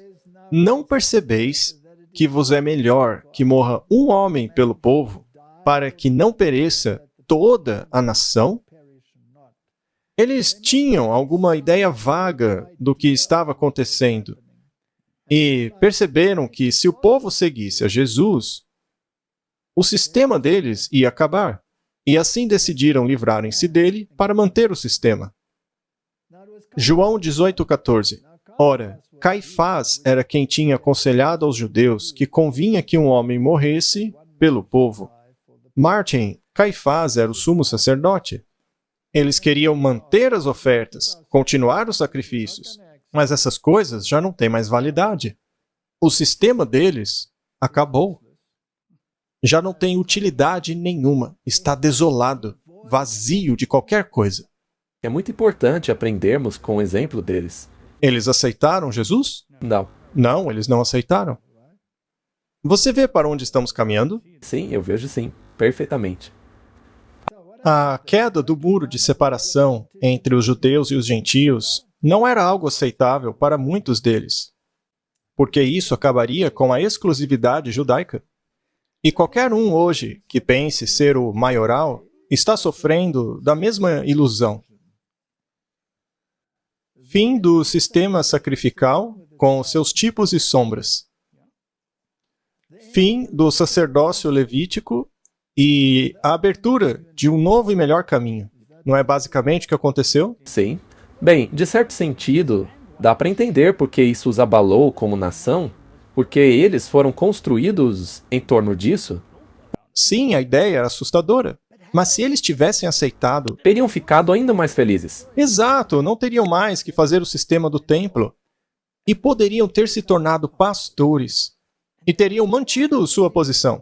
Não percebeis que vos é melhor que morra um homem pelo povo, para que não pereça toda a nação? Eles tinham alguma ideia vaga do que estava acontecendo e perceberam que se o povo seguisse a Jesus, o sistema deles ia acabar, e assim decidiram livrarem-se dele para manter o sistema. João 18,14. Ora, Caifás era quem tinha aconselhado aos judeus que convinha que um homem morresse pelo povo. Martin, Caifás era o sumo sacerdote. Eles queriam manter as ofertas, continuar os sacrifícios, mas essas coisas já não têm mais validade. O sistema deles acabou. Já não tem utilidade nenhuma, está desolado, vazio de qualquer coisa. É muito importante aprendermos com o exemplo deles. Eles aceitaram Jesus? Não. Não, eles não aceitaram. Você vê para onde estamos caminhando? Sim, eu vejo sim, perfeitamente. A queda do muro de separação entre os judeus e os gentios não era algo aceitável para muitos deles, porque isso acabaria com a exclusividade judaica. E qualquer um hoje que pense ser o maioral está sofrendo da mesma ilusão. Fim do sistema sacrificial com seus tipos e sombras. Fim do sacerdócio levítico e a abertura de um novo e melhor caminho. Não é basicamente o que aconteceu? Sim. Bem, de certo sentido, dá para entender por que isso os abalou como nação, porque eles foram construídos em torno disso. Sim, a ideia era assustadora. Mas se eles tivessem aceitado, Teriam ficado ainda mais felizes. exato, não teriam mais que fazer o sistema do templo. E poderiam ter se tornado pastores. E teriam mantido sua posição.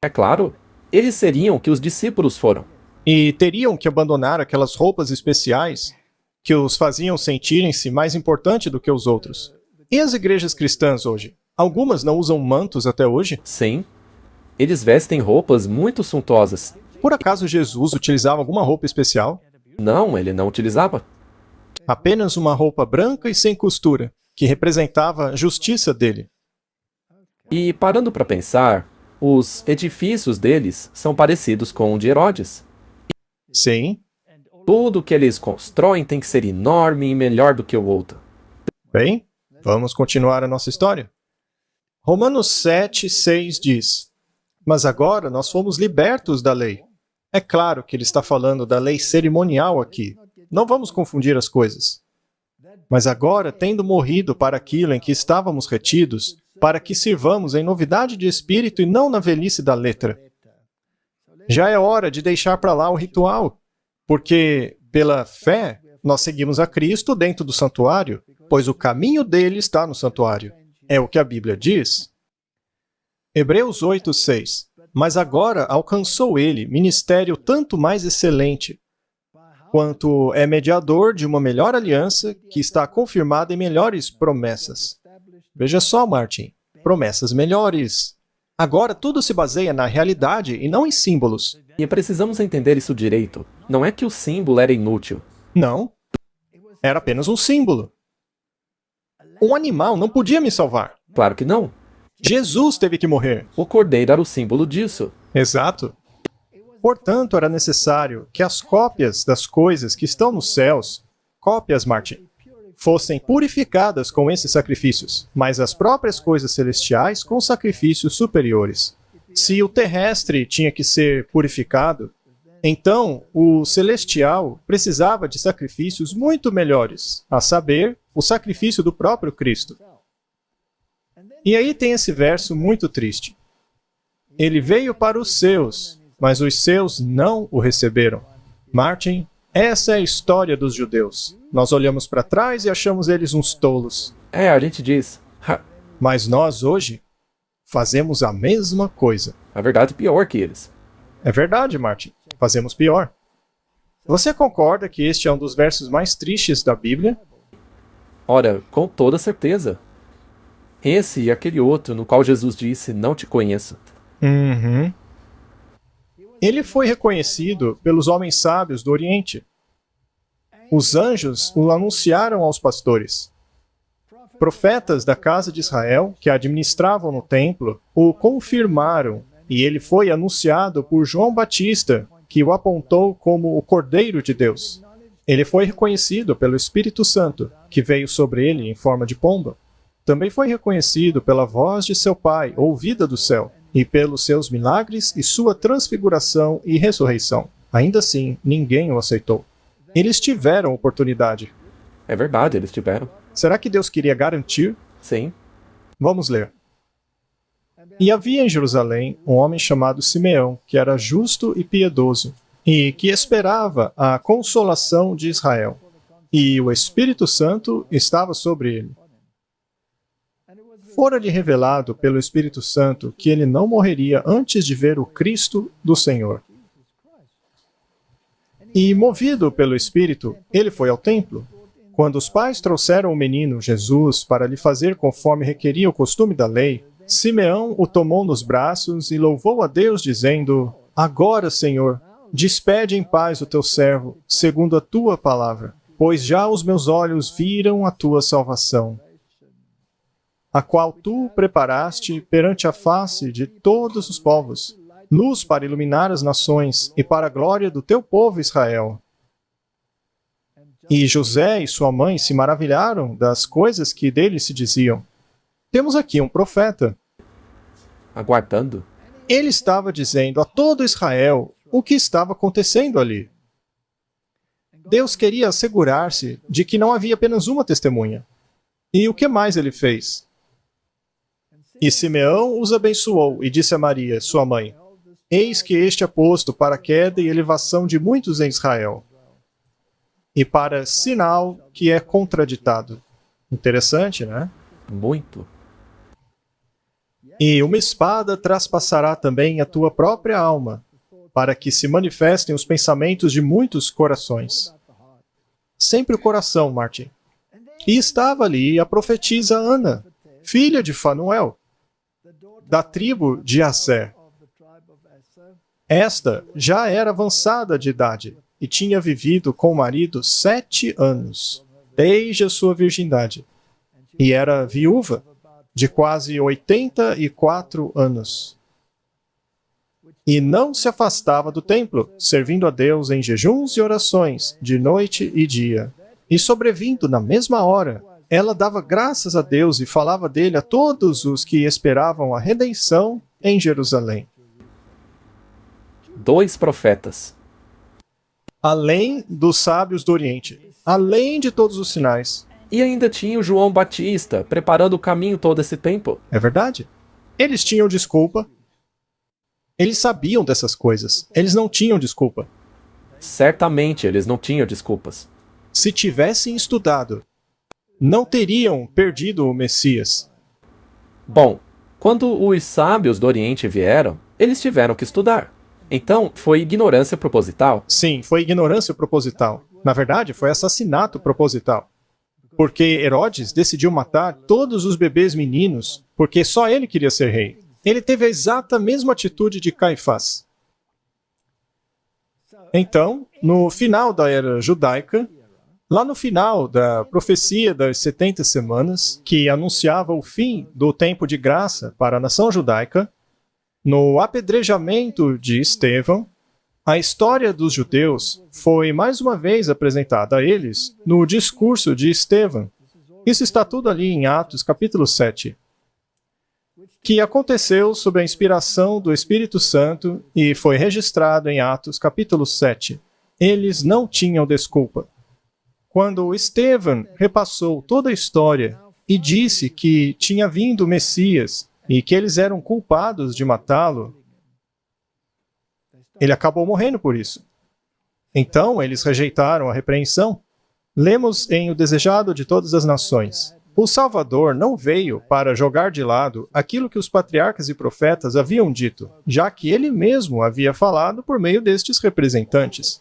É claro, eles seriam o que os discípulos foram. E teriam que abandonar aquelas roupas especiais que os faziam sentirem-se mais importante do que os outros. E as igrejas cristãs hoje? Algumas não usam mantos até hoje? Sim, eles vestem roupas muito suntuosas. Por acaso Jesus utilizava alguma roupa especial? Não, ele não utilizava. Apenas uma roupa branca e sem costura, que representava a justiça dele. E parando para pensar, os edifícios deles são parecidos com o de Herodes. Sim. Tudo que eles constroem tem que ser enorme e melhor do que o outro. Bem, vamos continuar a nossa história. Romanos 7,6 diz: Mas agora nós fomos libertos da lei. É claro que ele está falando da lei cerimonial aqui. Não vamos confundir as coisas. Mas agora, tendo morrido para aquilo em que estávamos retidos, para que sirvamos em novidade de espírito e não na velhice da letra. Já é hora de deixar para lá o ritual, porque, pela fé, nós seguimos a Cristo dentro do santuário, pois o caminho dele está no santuário. É o que a Bíblia diz. Hebreus 8:6. Mas agora alcançou ele ministério tanto mais excelente, quanto é mediador de uma melhor aliança que está confirmada em melhores promessas. Veja só, Martin, promessas melhores. Agora tudo se baseia na realidade e não em símbolos. E precisamos entender isso direito. Não é que o símbolo era inútil. Não. Era apenas um símbolo. Um animal não podia me salvar. Claro que não. Jesus teve que morrer. O cordeiro era o símbolo disso. Exato. Portanto, era necessário que as cópias das coisas que estão nos céus, cópias, Martin, fossem purificadas com esses sacrifícios, mas as próprias coisas celestiais com sacrifícios superiores. Se o terrestre tinha que ser purificado, então o celestial precisava de sacrifícios muito melhores, a saber, o sacrifício do próprio Cristo. E aí tem esse verso muito triste. Ele veio para os seus, mas os seus não o receberam. Martin, essa é a história dos judeus. Nós olhamos para trás e achamos eles uns tolos. A gente diz. Mas nós, hoje, fazemos a mesma coisa. A verdade é pior que eles. É verdade, Martin. Fazemos pior. Você concorda que este é um dos versos mais tristes da Bíblia? Ora, com toda certeza. Esse e aquele outro no qual Jesus disse, não te conheço. Uhum. Ele foi reconhecido pelos homens sábios do Oriente. Os anjos o anunciaram aos pastores. Profetas da casa de Israel, que administravam no templo, o confirmaram, e ele foi anunciado por João Batista, que o apontou como o Cordeiro de Deus. Ele foi reconhecido pelo Espírito Santo, que veio sobre ele em forma de pomba. Também foi reconhecido pela voz de seu Pai, ouvida do céu, e pelos seus milagres e sua transfiguração e ressurreição. Ainda assim, ninguém o aceitou. Eles tiveram oportunidade. É verdade, eles tiveram. Será que Deus queria garantir? Sim. Vamos ler. E havia em Jerusalém um homem chamado Simeão, que era justo e piedoso, e que esperava a consolação de Israel. E o Espírito Santo estava sobre ele. Fora-lhe revelado pelo Espírito Santo que ele não morreria antes de ver o Cristo do Senhor. E, movido pelo Espírito, ele foi ao templo. Quando os pais trouxeram o menino, Jesus, para lhe fazer conforme requeria o costume da lei, Simeão o tomou nos braços e louvou a Deus, dizendo: Agora, Senhor, despede em paz o teu servo, segundo a tua palavra, pois já os meus olhos viram a tua salvação, a qual tu preparaste perante a face de todos os povos, luz para iluminar as nações e para a glória do teu povo Israel. E José e sua mãe se maravilharam das coisas que dele se diziam. Temos aqui um profeta. Aguardando. Ele estava dizendo a todo Israel o que estava acontecendo ali. Deus queria assegurar-se de que não havia apenas uma testemunha. E o que mais ele fez? E Simeão os abençoou e disse a Maria, sua mãe: Eis que este é posto para a queda e elevação de muitos em Israel, e para sinal que é contraditado. Interessante, né? Muito. E uma espada traspassará também a tua própria alma, para que se manifestem os pensamentos de muitos corações. Sempre o coração, Martin. E estava ali a profetisa Ana, filha de Fanuel, da tribo de Asser. Esta já era avançada de idade e tinha vivido com o marido 7 anos, desde a sua virgindade, e era viúva de quase 84 anos. E não se afastava do templo, servindo a Deus em jejuns e orações, de noite e dia. E sobrevindo na mesma hora, ela dava graças a Deus e falava dele a todos os que esperavam a redenção em Jerusalém. 2 profetas. Além dos sábios do Oriente, além de todos os sinais. E ainda tinha o João Batista, preparando o caminho todo esse tempo. É verdade. Eles tinham desculpa. Eles sabiam dessas coisas. Eles não tinham desculpa. Certamente eles não tinham desculpas. Se tivessem estudado, não teriam perdido o Messias. Bom, quando os sábios do Oriente vieram, eles tiveram que estudar. Então, foi ignorância proposital? Sim, foi ignorância proposital. Na verdade, foi assassinato proposital. Porque Herodes decidiu matar todos os bebês meninos porque só ele queria ser rei. Ele teve a exata mesma atitude de Caifás. Então, no final da era judaica, lá no final da profecia das 70 semanas, que anunciava o fim do tempo de graça para a nação judaica, no apedrejamento de Estevão, a história dos judeus foi mais uma vez apresentada a eles no discurso de Estevão. Isso está tudo ali em Atos, capítulo 7, que aconteceu sob a inspiração do Espírito Santo e foi registrado em Atos, capítulo 7. Eles não tinham desculpa. Quando Estevão repassou toda a história e disse que tinha vindo o Messias e que eles eram culpados de matá-lo, ele acabou morrendo por isso. Então, eles rejeitaram a repreensão. Lemos em O Desejado de Todas as Nações: o Salvador não veio para jogar de lado aquilo que os patriarcas e profetas haviam dito, já que ele mesmo havia falado por meio destes representantes.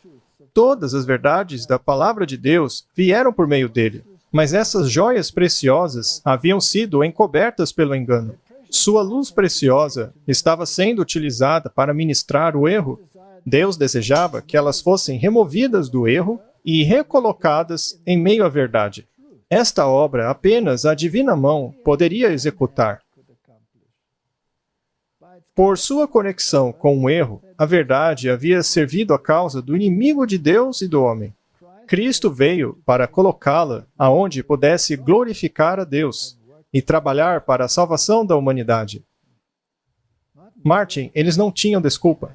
Todas as verdades da palavra de Deus vieram por meio dele, mas essas joias preciosas haviam sido encobertas pelo engano. Sua luz preciosa estava sendo utilizada para ministrar o erro. Deus desejava que elas fossem removidas do erro e recolocadas em meio à verdade. Esta obra apenas a divina mão poderia executar. Por sua conexão com o erro, a verdade havia servido a causa do inimigo de Deus e do homem. Cristo veio para colocá-la aonde pudesse glorificar a Deus e trabalhar para a salvação da humanidade. Martin, eles não tinham desculpa.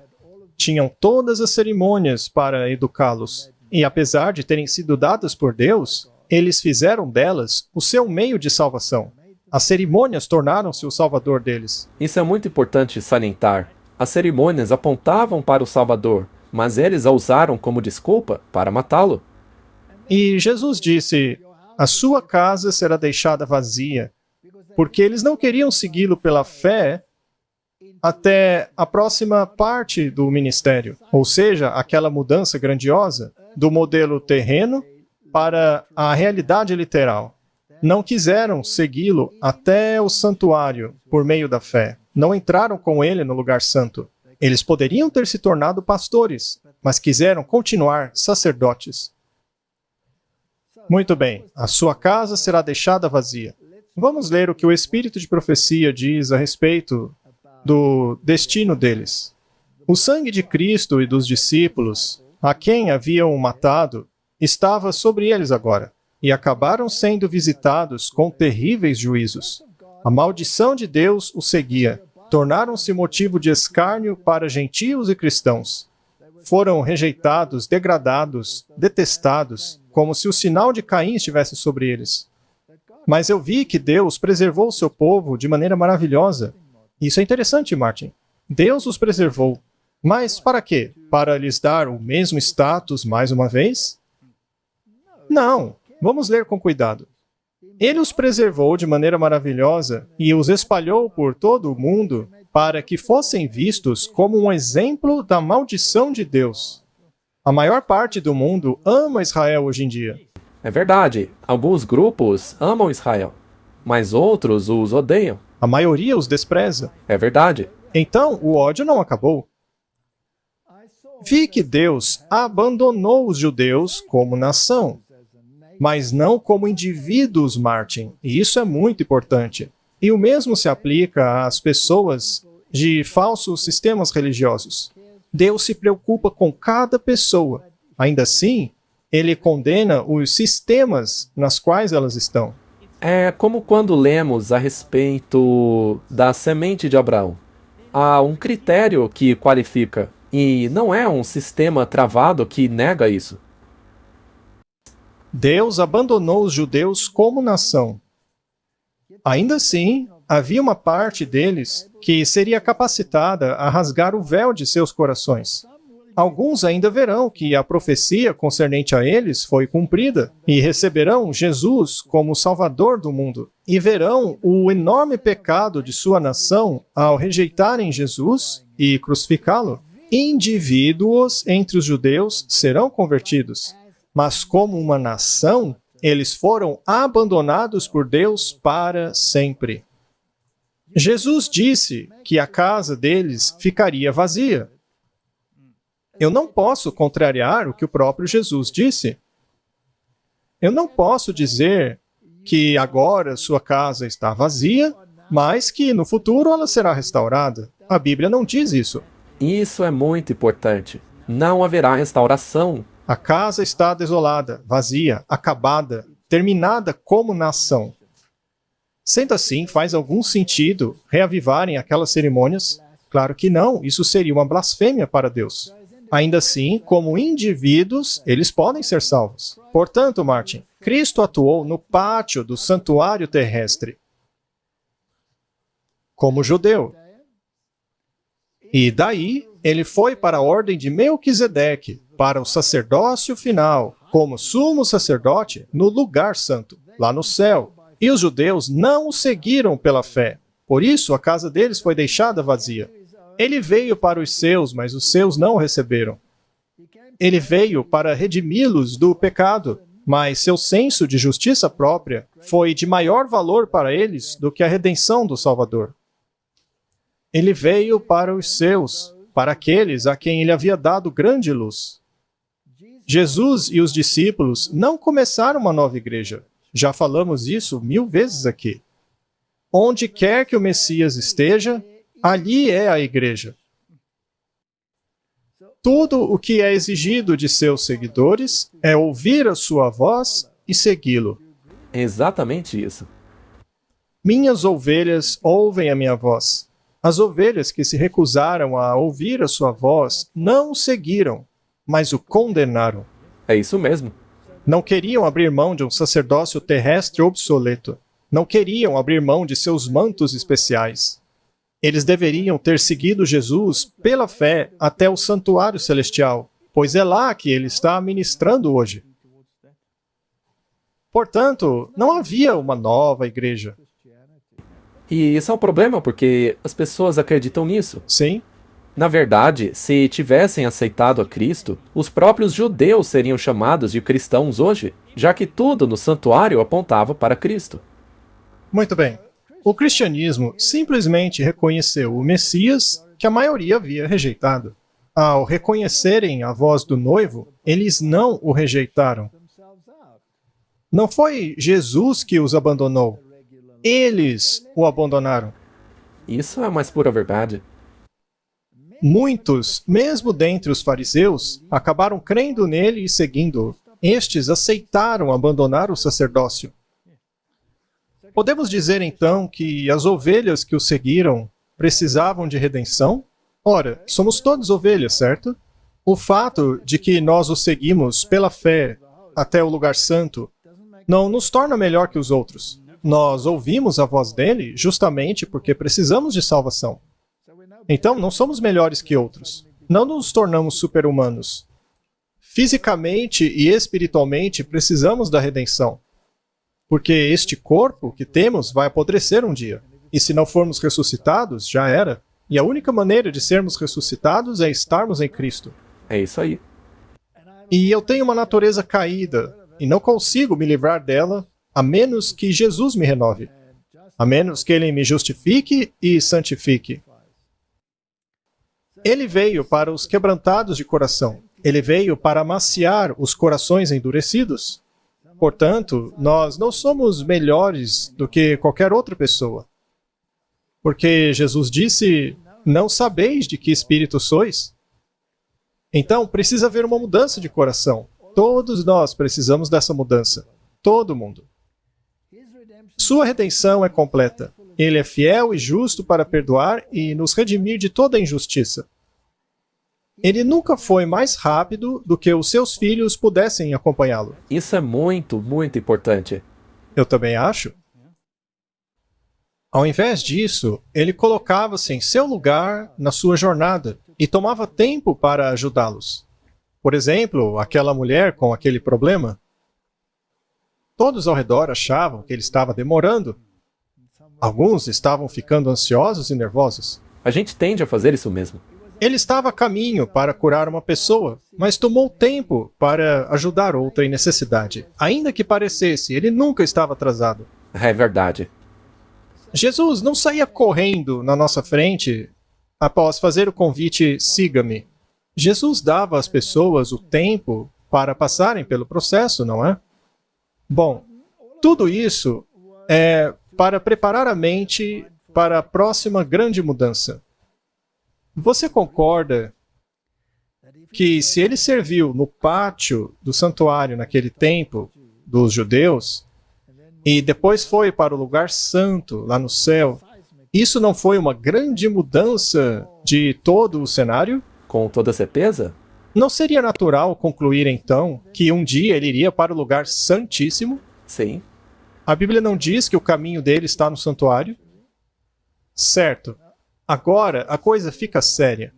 Tinham todas as cerimônias para educá-los. E apesar de terem sido dadas por Deus, eles fizeram delas o seu meio de salvação. As cerimônias tornaram-se o salvador deles. Isso é muito importante salientar. As cerimônias apontavam para o Salvador, mas eles a usaram como desculpa para matá-lo. E Jesus disse: a sua casa será deixada vazia, porque eles não queriam segui-lo pela fé até a próxima parte do ministério, ou seja, aquela mudança grandiosa do modelo terreno para a realidade literal. Não quiseram segui-lo até o santuário por meio da fé. Não entraram com ele no lugar santo. Eles poderiam ter se tornado pastores, mas quiseram continuar sacerdotes. Muito bem, a sua casa será deixada vazia. Vamos ler o que o Espírito de Profecia diz a respeito do destino deles. O sangue de Cristo e dos discípulos, a quem haviam matado, estava sobre eles agora, e acabaram sendo visitados com terríveis juízos. A maldição de Deus os seguia. Tornaram-se motivo de escárnio para gentios e cristãos. Foram rejeitados, degradados, detestados, como se o sinal de Caim estivesse sobre eles. Mas eu vi que Deus preservou o seu povo de maneira maravilhosa. Isso é interessante, Martin. Deus os preservou. Mas para quê? Para lhes dar o mesmo status mais uma vez? Não. Vamos ler com cuidado. Ele os preservou de maneira maravilhosa e os espalhou por todo o mundo para que fossem vistos como um exemplo da maldição de Deus. A maior parte do mundo ama Israel hoje em dia. É verdade, alguns grupos amam Israel, mas outros os odeiam. A maioria os despreza. É verdade. Então, o ódio não acabou. Vi que Deus abandonou os judeus como nação, mas não como indivíduos, Martin. E isso é muito importante. E o mesmo se aplica às pessoas de falsos sistemas religiosos. Deus se preocupa com cada pessoa. Ainda assim, ele condena os sistemas nas quais elas estão. É como quando lemos a respeito da semente de Abraão. Há um critério que qualifica, e não é um sistema travado que nega isso. Deus abandonou os judeus como nação. Ainda assim, havia uma parte deles que seria capacitada a rasgar o véu de seus corações. Alguns ainda verão que a profecia concernente a eles foi cumprida e receberão Jesus como Salvador do mundo. E verão o enorme pecado de sua nação ao rejeitarem Jesus e crucificá-lo. Indivíduos entre os judeus serão convertidos, mas como uma nação, eles foram abandonados por Deus para sempre. Jesus disse que a casa deles ficaria vazia. Eu não posso contrariar o que o próprio Jesus disse. Eu não posso dizer que agora sua casa está vazia, mas que no futuro ela será restaurada. A Bíblia não diz isso. Isso é muito importante. Não haverá restauração. A casa está desolada, vazia, acabada, terminada como nação. Sendo assim, faz algum sentido reavivarem aquelas cerimônias? Claro que não, isso seria uma blasfêmia para Deus. Ainda assim, como indivíduos, eles podem ser salvos. Portanto, Martin, Cristo atuou no pátio do santuário terrestre como judeu. E daí, ele foi para a ordem de Melquisedeque, para o sacerdócio final, como sumo sacerdote no lugar santo, lá no céu. E os judeus não o seguiram pela fé. Por isso, a casa deles foi deixada vazia. Ele veio para os seus, mas os seus não o receberam. Ele veio para redimi-los do pecado, mas seu senso de justiça própria foi de maior valor para eles do que a redenção do Salvador. Ele veio para os seus, para aqueles a quem ele havia dado grande luz. Jesus e os discípulos não começaram uma nova igreja. Já falamos isso 1000 vezes aqui. Onde quer que o Messias esteja, ali é a igreja. Tudo o que é exigido de seus seguidores é ouvir a sua voz e segui-lo. Exatamente isso. Minhas ovelhas ouvem a minha voz. As ovelhas que se recusaram a ouvir a sua voz não o seguiram, mas o condenaram. É isso mesmo. Não queriam abrir mão de um sacerdócio terrestre obsoleto. Não queriam abrir mão de seus mantos especiais. Eles deveriam ter seguido Jesus pela fé até o santuário celestial, pois é lá que ele está ministrando hoje. Portanto, não havia uma nova igreja. E isso é um problema, porque as pessoas acreditam nisso. Sim. Na verdade, se tivessem aceitado a Cristo, os próprios judeus seriam chamados de cristãos hoje, já que tudo no santuário apontava para Cristo. Muito bem. O cristianismo simplesmente reconheceu o Messias que a maioria havia rejeitado. Ao reconhecerem a voz do noivo, eles não o rejeitaram. Não foi Jesus que os abandonou. Eles o abandonaram. Isso é a mais pura verdade. Muitos, mesmo dentre os fariseus, acabaram crendo nele e seguindo-o. Estes aceitaram abandonar o sacerdócio. Podemos dizer então que as ovelhas que o seguiram precisavam de redenção? Ora, somos todos ovelhas, certo? O fato de que nós o seguimos pela fé até o lugar santo não nos torna melhor que os outros. Nós ouvimos a voz dele justamente porque precisamos de salvação. Então, não somos melhores que outros. Não nos tornamos super-humanos. Fisicamente e espiritualmente precisamos da redenção. Porque este corpo que temos vai apodrecer um dia. E se não formos ressuscitados, já era. E a única maneira de sermos ressuscitados é estarmos em Cristo. É isso aí. E eu tenho uma natureza caída, e não consigo me livrar dela, a menos que Jesus me renove. A menos que ele me justifique e santifique. Ele veio para os quebrantados de coração. Ele veio para amaciar os corações endurecidos. Portanto, nós não somos melhores do que qualquer outra pessoa. Porque Jesus disse, não sabeis de que espírito sois? Então, precisa haver uma mudança de coração. Todos nós precisamos dessa mudança. Todo mundo. Sua redenção é completa. Ele é fiel e justo para perdoar e nos redimir de toda injustiça. Ele nunca foi mais rápido do que os seus filhos pudessem acompanhá-lo. Isso é muito, muito importante. Eu também acho. Ao invés disso, ele colocava-se em seu lugar na sua jornada e tomava tempo para ajudá-los. Por exemplo, aquela mulher com aquele problema. Todos ao redor achavam que ele estava demorando. Alguns estavam ficando ansiosos e nervosos. A gente tende a fazer isso mesmo. Ele estava a caminho para curar uma pessoa, mas tomou tempo para ajudar outra em necessidade. Ainda que parecesse, ele nunca estava atrasado. É verdade. Jesus não saía correndo na nossa frente após fazer o convite "siga-me". Jesus dava às pessoas o tempo para passarem pelo processo, não é? Bom, tudo isso é para preparar a mente para a próxima grande mudança. Você concorda que se ele serviu no pátio do santuário naquele tempo dos judeus e depois foi para o lugar santo lá no céu, isso não foi uma grande mudança de todo o cenário? Com toda certeza? Não seria natural concluir então que um dia ele iria para o lugar santíssimo? Sim. A Bíblia não diz que o caminho dele está no santuário? Certo. Agora a coisa fica séria.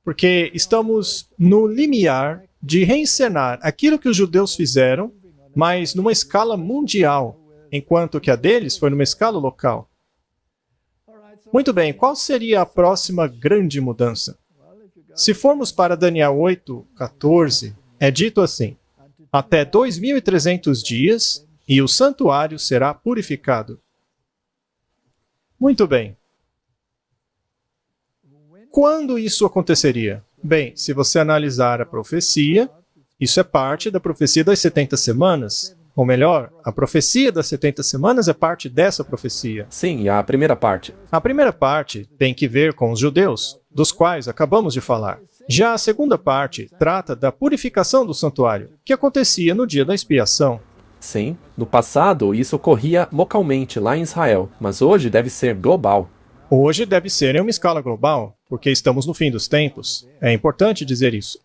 Porque estamos no limiar de reencenar aquilo que os judeus fizeram, mas numa escala mundial, enquanto que a deles foi numa escala local. Muito bem, qual seria a próxima grande mudança? Se formos para Daniel 8:14, é dito assim: até 2.300 dias, e o santuário será purificado. Muito bem. Quando isso aconteceria? Bem, se você analisar a profecia, isso é parte da profecia das 70 semanas. Ou melhor, a profecia das 70 semanas é parte dessa profecia. Sim, a primeira parte. A primeira parte tem que ver com os judeus, dos quais acabamos de falar. Já a segunda parte trata da purificação do santuário, que acontecia no dia da expiação. Sim. No passado, isso ocorria localmente lá em Israel, mas hoje deve ser global. Hoje deve ser em uma escala global, porque estamos no fim dos tempos. É importante dizer isso.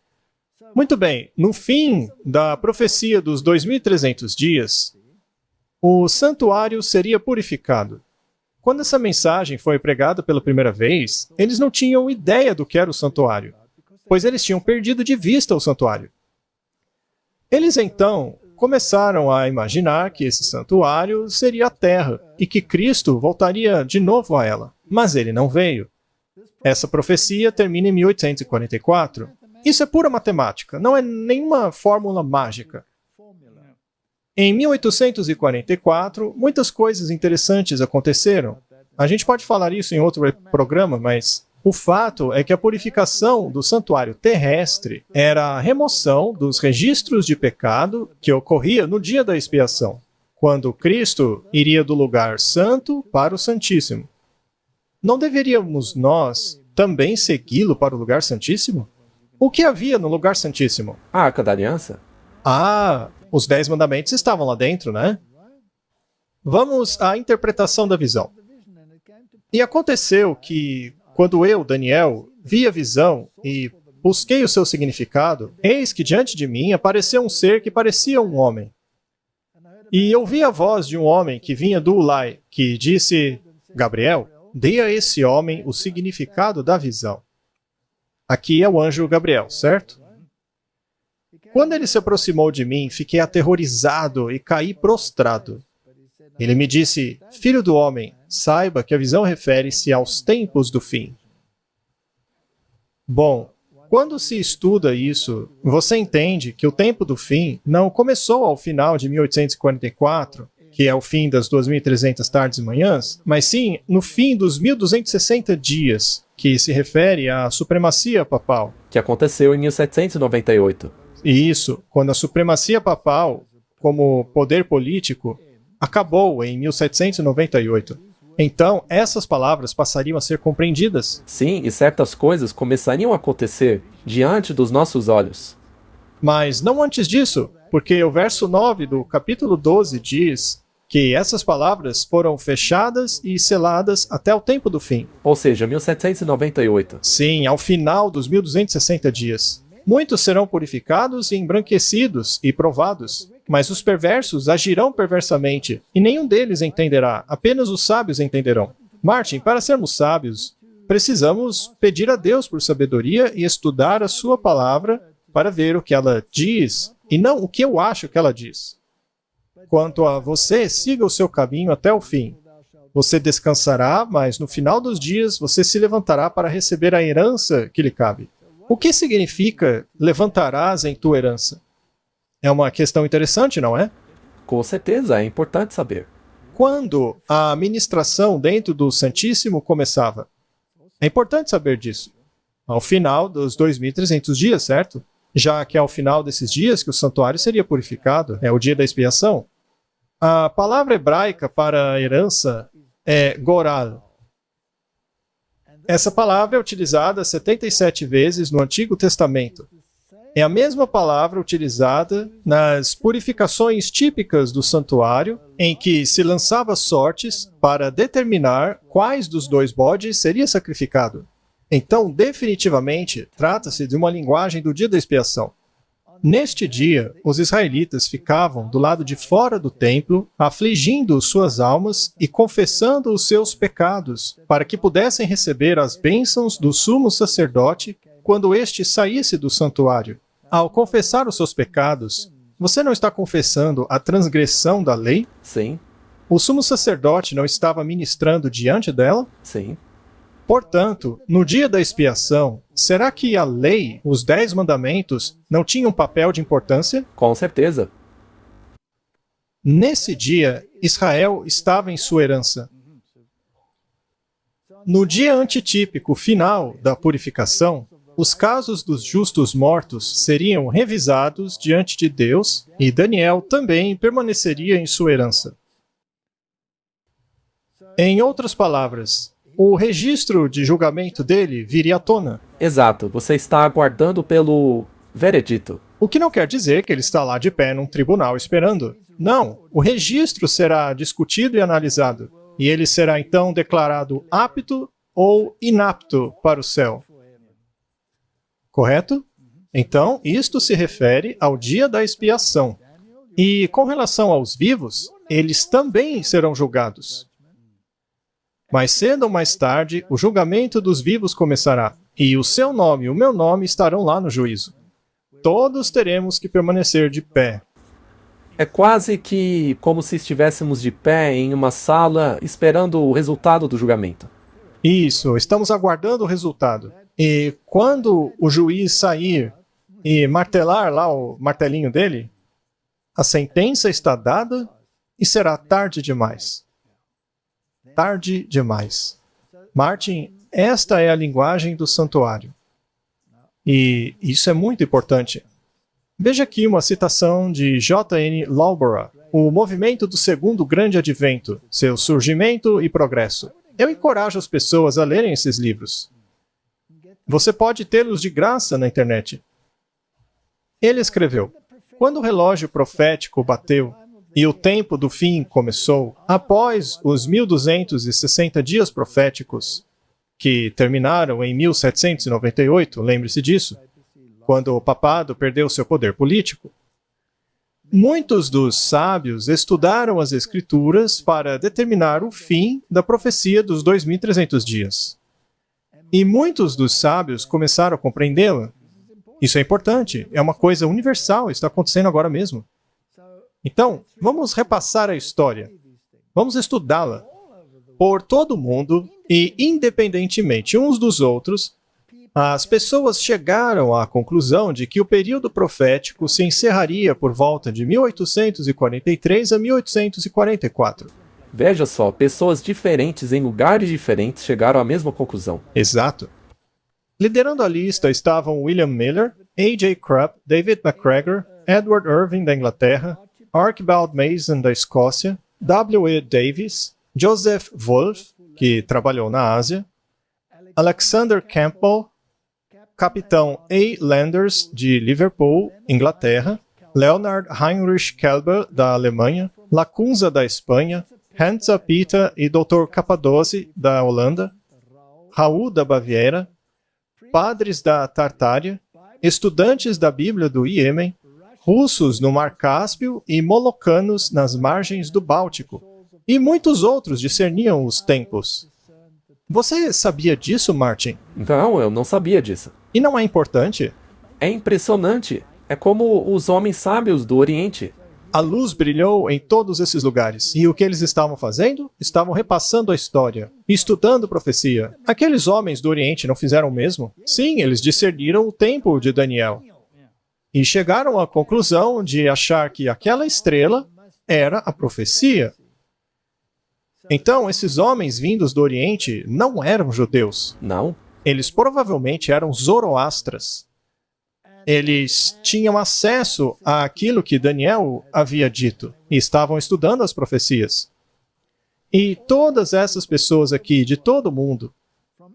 Muito bem, no fim da profecia dos 2.300 dias, o santuário seria purificado. Quando essa mensagem foi pregada pela primeira vez, eles não tinham ideia do que era o santuário, pois eles tinham perdido de vista o santuário. Eles então começaram a imaginar que esse santuário seria a terra e que Cristo voltaria de novo a ela, mas ele não veio. Essa profecia termina em 1844. Isso é pura matemática, não é nenhuma fórmula mágica. Em 1844, muitas coisas interessantes aconteceram. A gente pode falar isso em outro programa, mas o fato é que a purificação do santuário terrestre era a remoção dos registros de pecado que ocorria no dia da expiação, quando Cristo iria do lugar santo para o Santíssimo. Não deveríamos nós também segui-lo para o lugar santíssimo? O que havia no lugar santíssimo? A Arca da Aliança? Os 10 mandamentos estavam lá dentro, né? Vamos à interpretação da visão. E aconteceu que, quando eu, Daniel, vi a visão e busquei o seu significado, eis que diante de mim apareceu um ser que parecia um homem. E ouvi a voz de um homem que vinha do Ulai, que disse: Gabriel, dê a esse homem o significado da visão. Aqui é o anjo Gabriel, certo? Quando ele se aproximou de mim, fiquei aterrorizado e caí prostrado. Ele me disse: Filho do homem, saiba que a visão refere-se aos tempos do fim. Bom, quando se estuda isso, você entende que o tempo do fim não começou ao final de 1844, que é o fim das 2.300 tardes e manhãs, mas sim no fim dos 1.260 dias, que se refere à supremacia papal. Que aconteceu em 1798. E isso, quando a supremacia papal, como poder político, acabou em 1798. Então, essas palavras passariam a ser compreendidas. Sim, e certas coisas começariam a acontecer diante dos nossos olhos. Mas não antes disso, porque o verso 9 do capítulo 12 diz que essas palavras foram fechadas e seladas até o tempo do fim. Ou seja, 1798. Sim, ao final dos 1.260 dias. Muitos serão purificados e embranquecidos e provados, mas os perversos agirão perversamente, e nenhum deles entenderá, apenas os sábios entenderão. Martin, para sermos sábios, precisamos pedir a Deus por sabedoria e estudar a sua palavra para ver o que ela diz, e não o que eu acho que ela diz. Quanto a você, siga o seu caminho até o fim. Você descansará, mas no final dos dias você se levantará para receber a herança que lhe cabe. O que significa levantarás em tua herança? É uma questão interessante, não é? Com certeza, é importante saber. Quando a ministração dentro do Santíssimo começava? É importante saber disso. Ao final dos 2.300 dias, certo? Já que é ao final desses dias que o santuário seria purificado, é o dia da expiação. A palavra hebraica para herança é goral. Essa palavra é utilizada 77 vezes no Antigo Testamento. É a mesma palavra utilizada nas purificações típicas do santuário, em que se lançava sortes para determinar quais dos dois bodes seria sacrificado. Então, definitivamente, trata-se de uma linguagem do dia da expiação. Neste dia, os israelitas ficavam do lado de fora do templo, afligindo suas almas e confessando os seus pecados, para que pudessem receber as bênçãos do sumo sacerdote quando este saísse do santuário. Ao confessar os seus pecados, você não está confessando a transgressão da lei? Sim, O sumo sacerdote não estava ministrando diante dela? sim. Portanto, no dia da expiação, será que a lei, os 10 mandamentos, não tinham papel de importância? Com certeza. Nesse dia, Israel estava em sua herança. No dia antitípico final da purificação, os casos dos justos mortos seriam revisados diante de Deus e Daniel também permaneceria em sua herança. Em outras palavras, o registro de julgamento dele viria à tona. Exato, você está aguardando pelo veredito. O que não quer dizer que ele está lá de pé num tribunal esperando. Não, o registro será discutido e analisado, e ele será então declarado apto ou inapto para o céu. Correto? Então, isto se refere ao dia da expiação. E com relação aos vivos, eles também serão julgados. Mais cedo ou mais tarde, o julgamento dos vivos começará, e o seu nome e o meu nome estarão lá no juízo. Todos teremos que permanecer de pé. É quase que como se estivéssemos de pé em uma sala esperando o resultado do julgamento. Isso, estamos aguardando o resultado. E quando o juiz sair e martelar lá o martelinho dele, a sentença está dada e será tarde demais. Tarde demais. Martin, esta é a linguagem do santuário. E isso é muito importante. Veja aqui uma citação de J.N. Lawborough, o movimento do segundo grande advento, seu surgimento e progresso. Eu encorajo as pessoas a lerem esses livros. Você pode tê-los de graça na internet. Ele escreveu: quando o relógio profético bateu e o tempo do fim começou, após os 1260 dias proféticos, que terminaram em 1798, lembre-se disso, quando o papado perdeu seu poder político, muitos dos sábios estudaram as Escrituras para determinar o fim da profecia dos 2.300 dias. E muitos dos sábios começaram a compreendê-la. Isso é importante, é uma coisa universal, está acontecendo agora mesmo. Então, vamos repassar a história. Vamos estudá-la. Por todo o mundo, e independentemente uns dos outros, as pessoas chegaram à conclusão de que o período profético se encerraria por volta de 1843 a 1844. Veja só, pessoas diferentes em lugares diferentes chegaram à mesma conclusão. Exato. Liderando a lista estavam William Miller, A.J. Krupp, David McGregor, Edward Irving da Inglaterra, Archibald Mason da Escócia, W.E. Davis, Joseph Wolff, que trabalhou na Ásia, Alexander Campbell, Capitão A. Landers de Liverpool, Inglaterra, Leonard Heinrich Kelber da Alemanha, Lacunza da Espanha, Hansa Pita e Dr. Cappadoci da Holanda, Raul da Baviera, padres da Tartária, estudantes da Bíblia do Iêmen, russos no Mar Cáspio e molocanos nas margens do Báltico. E muitos outros discerniam os tempos. Você sabia disso, Martin? Não, eu não sabia disso. E não é importante? É impressionante. É como os homens sábios do Oriente. A luz brilhou em todos esses lugares. E o que eles estavam fazendo? Estavam repassando a história, estudando profecia. Aqueles homens do Oriente não fizeram o mesmo? Sim, eles discerniram o tempo de Daniel. E chegaram à conclusão de achar que aquela estrela era a profecia. Então, esses homens vindos do Oriente não eram judeus. Não? Eles provavelmente eram zoroastras. Eles tinham acesso àquilo que Daniel havia dito e estavam estudando as profecias. E todas essas pessoas aqui, de todo o mundo,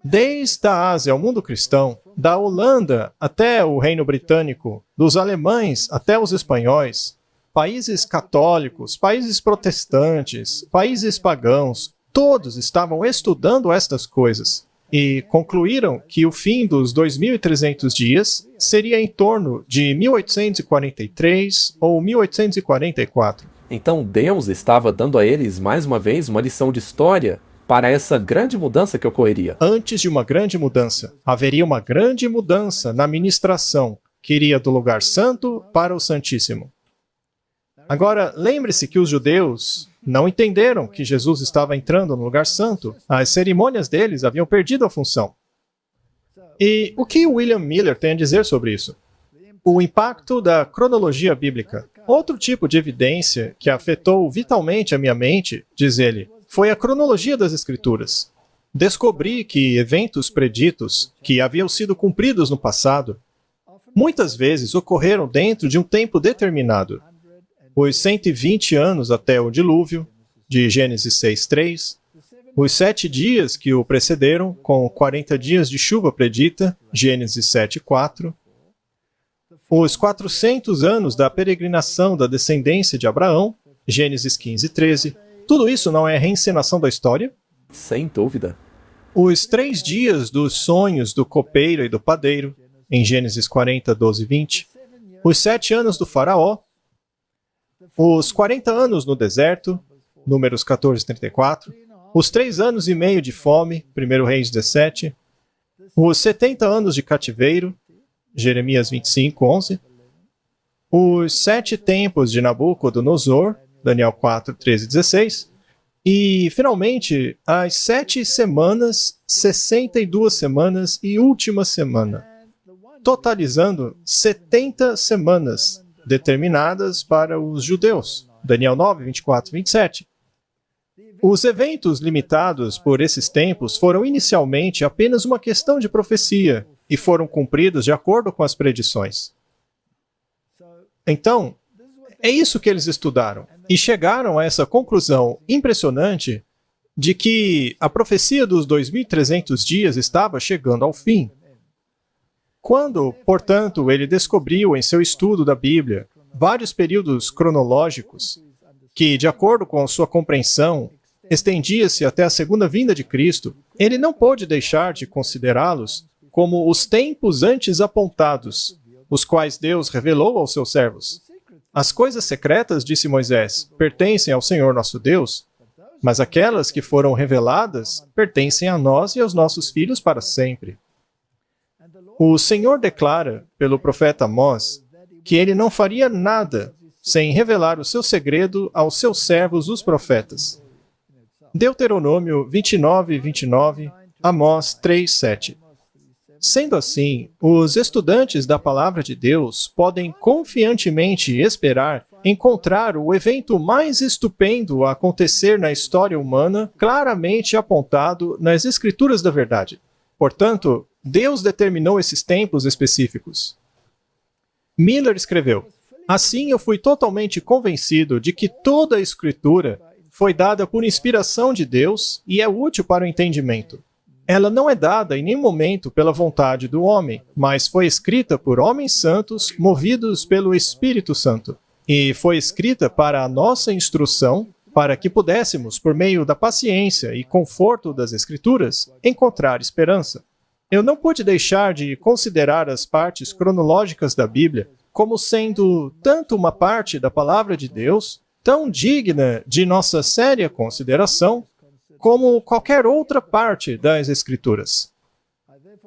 desde a Ásia ao mundo cristão, da Holanda até o Reino Britânico, dos alemães até os espanhóis, países católicos, países protestantes, países pagãos, todos estavam estudando estas coisas. E concluíram que o fim dos 2.300 dias seria em torno de 1843 ou 1844. Então Deus estava dando a eles mais uma vez uma lição de história para essa grande mudança que ocorreria. Antes de uma grande mudança, haveria uma grande mudança na ministração, que iria do lugar santo para o Santíssimo. Agora, lembre-se que os judeus não entenderam que Jesus estava entrando no lugar santo. As cerimônias deles haviam perdido a função. E o que William Miller tem a dizer sobre isso? O impacto da cronologia bíblica. Outro tipo de evidência que afetou vitalmente a minha mente, diz ele, foi a cronologia das Escrituras. Descobri que eventos preditos, que haviam sido cumpridos no passado, muitas vezes ocorreram dentro de um tempo determinado. Os 120 anos até o dilúvio, de Gênesis 6:3, os 7 dias que o precederam, com 40 dias de chuva predita, Gênesis 7:4, os 400 anos da peregrinação da descendência de Abraão, Gênesis 15:13. Tudo isso não é reencenação da história? Sem dúvida. Os 3 dias dos sonhos do copeiro e do padeiro, em Gênesis 40:12-20. Os 7 anos do faraó, os 40 anos no deserto, Números 14:34, os 3 anos e meio de fome, 1 Reis 17, os 70 anos de cativeiro, Jeremias 25:11, os 7 tempos de Nabucodonosor, Daniel 4:13-16, e, finalmente, as 7 semanas, 62 semanas e última semana, totalizando 70 semanas, determinadas para os judeus. Daniel 9:24-27. Os eventos limitados por esses tempos foram inicialmente apenas uma questão de profecia e foram cumpridos de acordo com as predições. Então, é isso que eles estudaram e chegaram a essa conclusão impressionante de que a profecia dos 2.300 dias estava chegando ao fim. Quando, portanto, ele descobriu em seu estudo da Bíblia vários períodos cronológicos que, de acordo com sua compreensão, estendia-se até a segunda vinda de Cristo, ele não pôde deixar de considerá-los como os tempos antes apontados, os quais Deus revelou aos seus servos. As coisas secretas, disse Moisés, pertencem ao Senhor nosso Deus, mas aquelas que foram reveladas pertencem a nós e aos nossos filhos para sempre. O Senhor declara, pelo profeta Amós, que ele não faria nada sem revelar o seu segredo aos seus servos, os profetas. Deuteronômio 29:29, Amós 3:7. Sendo assim, os estudantes da Palavra de Deus podem confiantemente esperar encontrar o evento mais estupendo a acontecer na história humana claramente apontado nas Escrituras da Verdade. Portanto, Deus determinou esses tempos específicos. Miller escreveu: assim eu fui totalmente convencido de que toda a Escritura foi dada por inspiração de Deus e é útil para o entendimento. Ela não é dada em nenhum momento pela vontade do homem, mas foi escrita por homens santos, movidos pelo Espírito Santo. E foi escrita para a nossa instrução, para que pudéssemos, por meio da paciência e conforto das Escrituras, encontrar esperança. Eu não pude deixar de considerar as partes cronológicas da Bíblia como sendo tanto uma parte da palavra de Deus, tão digna de nossa séria consideração, como qualquer outra parte das Escrituras.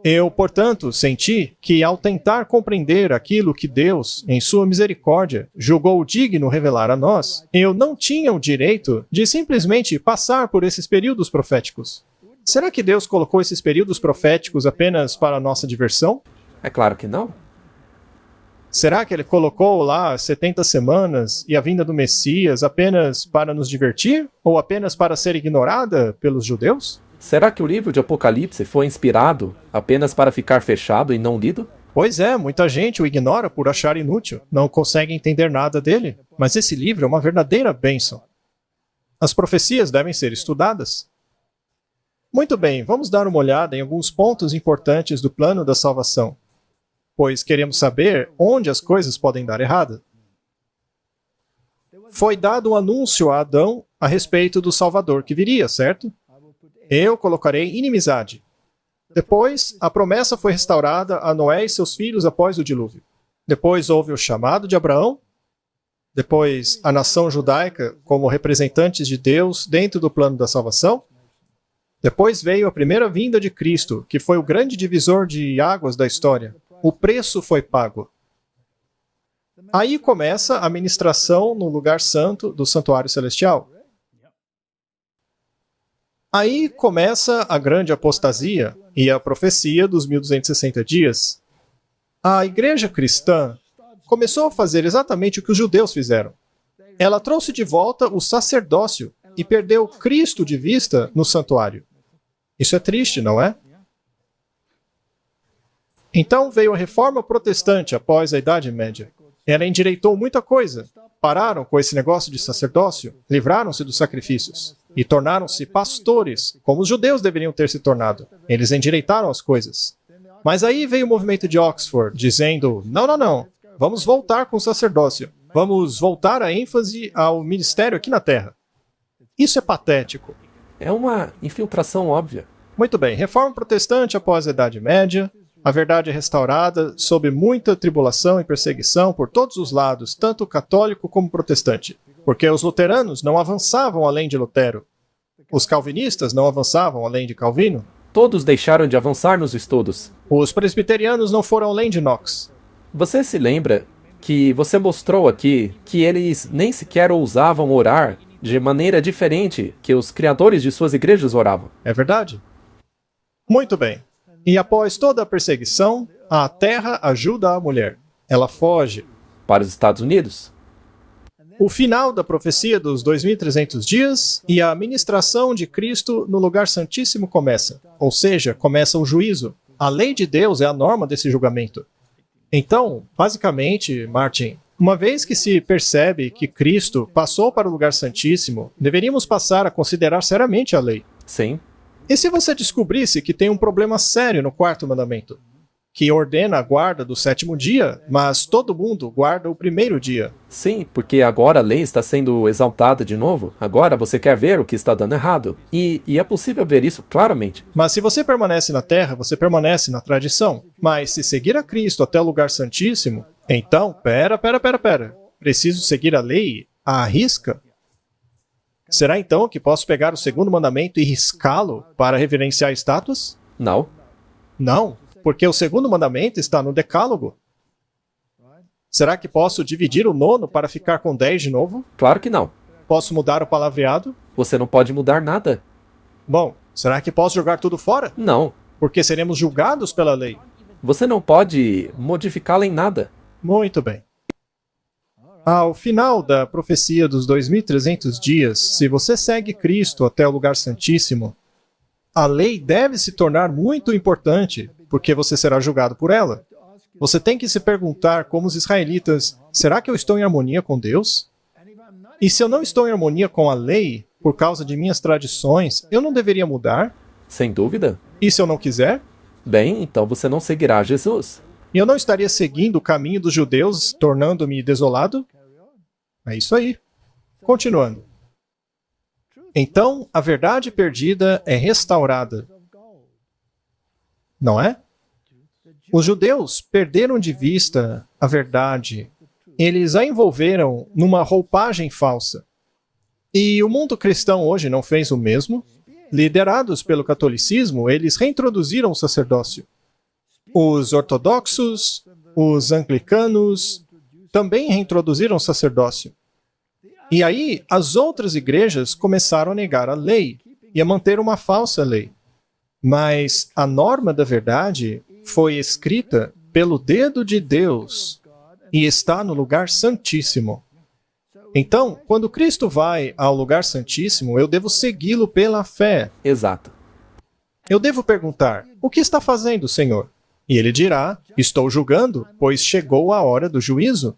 Eu, portanto, senti que, ao tentar compreender aquilo que Deus, em sua misericórdia, julgou digno revelar a nós, eu não tinha o direito de simplesmente passar por esses períodos proféticos. Será que Deus colocou esses períodos proféticos apenas para a nossa diversão? É claro que não. Será que Ele colocou lá 70 semanas e a vinda do Messias apenas para nos divertir? Ou apenas para ser ignorada pelos judeus? Será que o livro de Apocalipse foi inspirado apenas para ficar fechado e não lido? Pois é, muita gente o ignora por achar inútil, não consegue entender nada dele. Mas esse livro é uma verdadeira bênção. As profecias devem ser estudadas. Muito bem, vamos dar uma olhada em alguns pontos importantes do plano da salvação, pois queremos saber onde as coisas podem dar errado. Foi dado um anúncio a Adão a respeito do Salvador que viria, certo? Eu colocarei inimizade. Depois, a promessa foi restaurada a Noé e seus filhos após o dilúvio. Depois houve o chamado de Abraão. Depois, a nação judaica como representantes de Deus dentro do plano da salvação. Depois veio a primeira vinda de Cristo, que foi o grande divisor de águas da história. O preço foi pago. Aí começa a ministração no lugar santo do santuário celestial. Aí começa a grande apostasia e a profecia dos 1260 dias. A igreja cristã começou a fazer exatamente o que os judeus fizeram. Ela trouxe de volta o sacerdócio e perdeu Cristo de vista no santuário. Isso é triste, não é? Então veio a reforma protestante após a Idade Média. Ela endireitou muita coisa. Pararam com esse negócio de sacerdócio, livraram-se dos sacrifícios e tornaram-se pastores, como os judeus deveriam ter se tornado. Eles endireitaram as coisas. Mas aí veio o movimento de Oxford, dizendo, não, vamos voltar com o sacerdócio. Vamos voltar a ênfase ao ministério aqui na Terra. Isso é patético. É uma infiltração óbvia. Muito bem, reforma protestante após a Idade Média. A verdade é restaurada sob muita tribulação e perseguição por todos os lados, tanto católico como protestante. Porque os luteranos não avançavam além de Lutero. Os calvinistas não avançavam além de Calvino. Todos deixaram de avançar nos estudos. Os presbiterianos não foram além de Knox. Você se lembra que você mostrou aqui que eles nem sequer ousavam orar de maneira diferente que os criadores de suas igrejas oravam? É verdade. Muito bem. E após toda a perseguição, a terra ajuda a mulher. Ela foge. Para os Estados Unidos? O final da profecia dos 2300 dias e a ministração de Cristo no lugar santíssimo começa. Ou seja, começa o juízo. A lei de Deus é a norma desse julgamento. Então, basicamente, Martin, uma vez que se percebe que Cristo passou para o lugar santíssimo, deveríamos passar a considerar seriamente a lei. Sim. E se você descobrisse que tem um problema sério no quarto mandamento, que ordena a guarda do sétimo dia, mas todo mundo guarda o primeiro dia? Sim, porque agora a lei está sendo exaltada de novo. Agora você quer ver o que está dando errado. E é possível ver isso claramente. Mas se você permanece na terra, você permanece na tradição. Mas se seguir a Cristo até o lugar santíssimo, então, pera. Preciso seguir a lei à risca? Será então que posso pegar o segundo mandamento e riscá-lo para reverenciar estátuas? Não. Não, porque o segundo mandamento está no Decálogo. Será que posso dividir o nono para ficar com 10 de novo? Claro que não. Posso mudar o palavreado? Você não pode mudar nada. Bom, será que posso jogar tudo fora? Não. Porque seremos julgados pela lei. Você não pode modificá-la em nada. Muito bem. Ao final da profecia dos 2300 dias, se você segue Cristo até o lugar santíssimo, a lei deve se tornar muito importante, porque você será julgado por ela. Você tem que se perguntar, como os israelitas, será que eu estou em harmonia com Deus? E se eu não estou em harmonia com a lei, por causa de minhas tradições, eu não deveria mudar? Sem dúvida. E se eu não quiser? Bem, então você não seguirá Jesus. E eu não estaria seguindo o caminho dos judeus, tornando-me desolado? É isso aí. Continuando. Então, a verdade perdida é restaurada. Não é? Os judeus perderam de vista a verdade. Eles a envolveram numa roupagem falsa. E o mundo cristão hoje não fez o mesmo. Liderados pelo catolicismo, eles reintroduziram o sacerdócio. Os ortodoxos, os anglicanos, também reintroduziram o sacerdócio. E aí, as outras igrejas começaram a negar a lei e a manter uma falsa lei. Mas a norma da verdade foi escrita pelo dedo de Deus e está no lugar santíssimo. Então, quando Cristo vai ao lugar santíssimo, eu devo segui-lo pela fé. Exato. Eu devo perguntar, o que está fazendo, Senhor? E ele dirá, estou julgando, pois chegou a hora do juízo.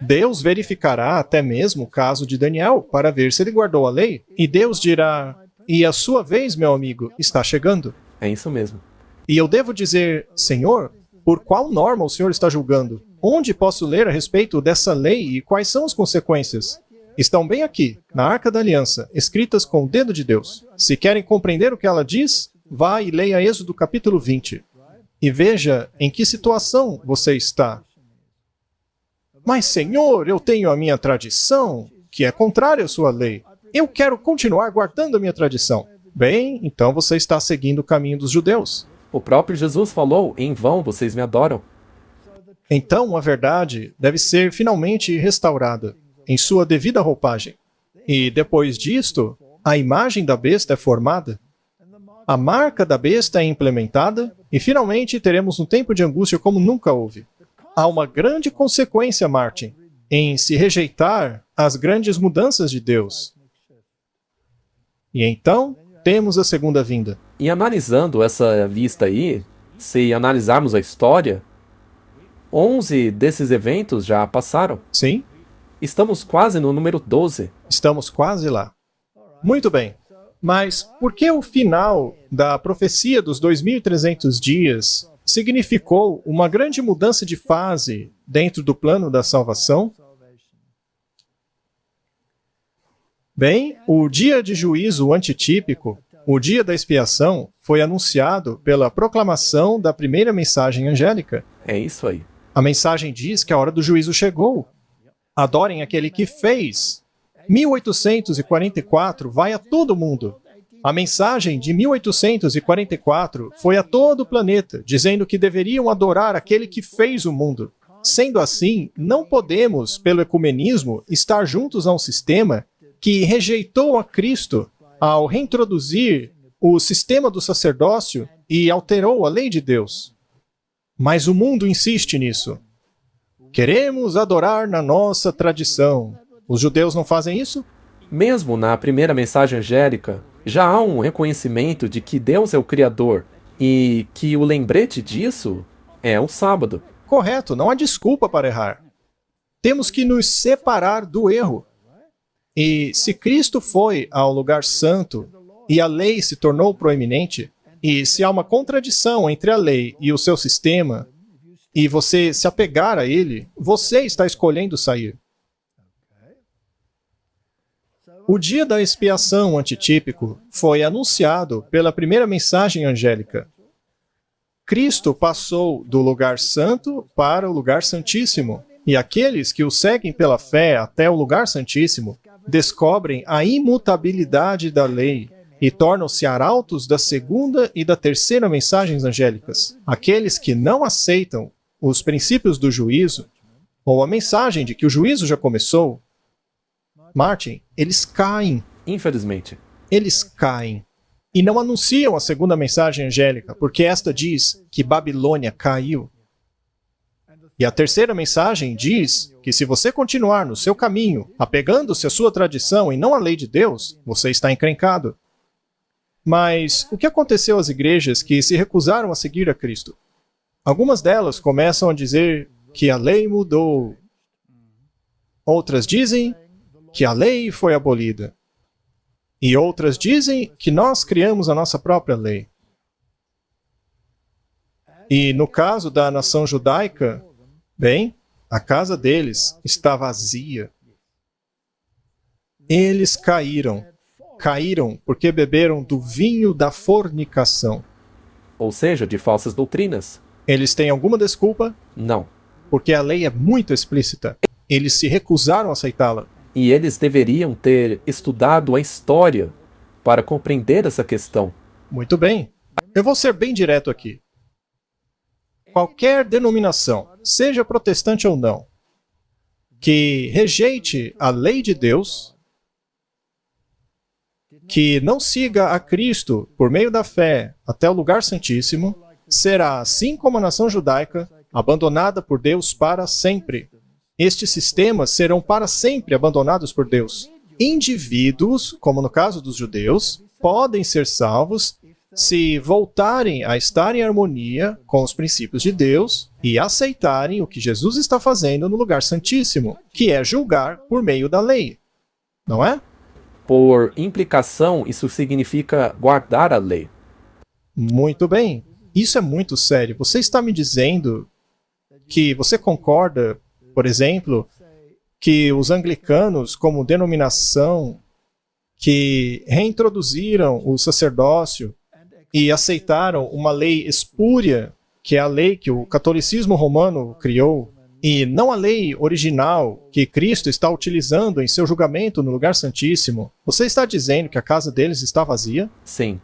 Deus verificará até mesmo o caso de Daniel, para ver se ele guardou a lei. E Deus dirá, e a sua vez, meu amigo, está chegando. É isso mesmo. E eu devo dizer, Senhor, por qual norma o Senhor está julgando? Onde posso ler a respeito dessa lei e quais são as consequências? Estão bem aqui, na Arca da Aliança, escritas com o dedo de Deus. Se querem compreender o que ela diz, vá e leia Êxodo capítulo 20. E veja em que situação você está. Mas, Senhor, eu tenho a minha tradição, que é contrária à sua lei. Eu quero continuar guardando a minha tradição. Bem, então você está seguindo o caminho dos judeus. O próprio Jesus falou, em vão vocês me adoram. Então a verdade deve ser finalmente restaurada, em sua devida roupagem. E depois disto, a imagem da besta é formada, a marca da besta é implementada, e finalmente teremos um tempo de angústia como nunca houve. Há uma grande consequência, Martin, em se rejeitar as grandes mudanças de Deus. E então, temos a segunda vinda. E analisando essa lista aí, se analisarmos a história, 11 desses eventos já passaram. Sim? Estamos quase no número 12. Estamos quase lá. Muito bem. Mas por que o final da profecia dos 2.300 dias significou uma grande mudança de fase dentro do plano da salvação? Bem, o dia de juízo antitípico, o dia da expiação, foi anunciado pela proclamação da primeira mensagem angélica. É isso aí. A mensagem diz que a hora do juízo chegou. Adorem aquele que fez. 1844 vai a todo mundo. A mensagem de 1844 foi a todo o planeta, dizendo que deveriam adorar aquele que fez o mundo. Sendo assim, não podemos, pelo ecumenismo, estar juntos a um sistema que rejeitou a Cristo ao reintroduzir o sistema do sacerdócio e alterou a lei de Deus. Mas o mundo insiste nisso. Queremos adorar na nossa tradição. Os judeus não fazem isso? Mesmo na primeira mensagem angélica, já há um reconhecimento de que Deus é o Criador e que o lembrete disso é o sábado. Correto, não há desculpa para errar. Temos que nos separar do erro. E se Cristo foi ao lugar santo e a lei se tornou proeminente, e se há uma contradição entre a lei e o seu sistema, e você se apegar a ele, você está escolhendo sair. O dia da expiação antitípico foi anunciado pela primeira mensagem angélica. Cristo passou do lugar santo para o lugar santíssimo, e aqueles que o seguem pela fé até o lugar santíssimo descobrem a imutabilidade da lei e tornam-se arautos da segunda e da terceira mensagens angélicas. Aqueles que não aceitam os princípios do juízo, ou a mensagem de que o juízo já começou, Martin, eles caem. Infelizmente. Eles caem. E não anunciam a segunda mensagem angélica, porque esta diz que Babilônia caiu. E a terceira mensagem diz que se você continuar no seu caminho, apegando-se à sua tradição e não à lei de Deus, você está encrencado. Mas o que aconteceu às igrejas que se recusaram a seguir a Cristo? Algumas delas começam a dizer que a lei mudou. Outras dizem que a lei foi abolida. E outras dizem que nós criamos a nossa própria lei. E no caso da nação judaica, bem, a casa deles está vazia. Eles caíram. Caíram porque beberam do vinho da fornicação. Ou seja, de falsas doutrinas. Eles têm alguma desculpa? Não. Porque a lei é muito explícita. Eles se recusaram a aceitá-la. E eles deveriam ter estudado a história para compreender essa questão. Muito bem. Eu vou ser bem direto aqui. Qualquer denominação, seja protestante ou não, que rejeite a lei de Deus, que não siga a Cristo por meio da fé até o lugar santíssimo, será, assim como a nação judaica, abandonada por Deus para sempre. Estes sistemas serão para sempre abandonados por Deus. Indivíduos, como no caso dos judeus, podem ser salvos se voltarem a estar em harmonia com os princípios de Deus e aceitarem o que Jesus está fazendo no lugar santíssimo, que é julgar por meio da lei. Não é? Por implicação, isso significa guardar a lei. Muito bem. Isso é muito sério. Você está me dizendo que você concorda, por exemplo, que os anglicanos, como denominação, que reintroduziram o sacerdócio e aceitaram uma lei espúria, que é a lei que o catolicismo romano criou, e não a lei original que Cristo está utilizando em seu julgamento no lugar santíssimo, você está dizendo que a casa deles está vazia? Sim.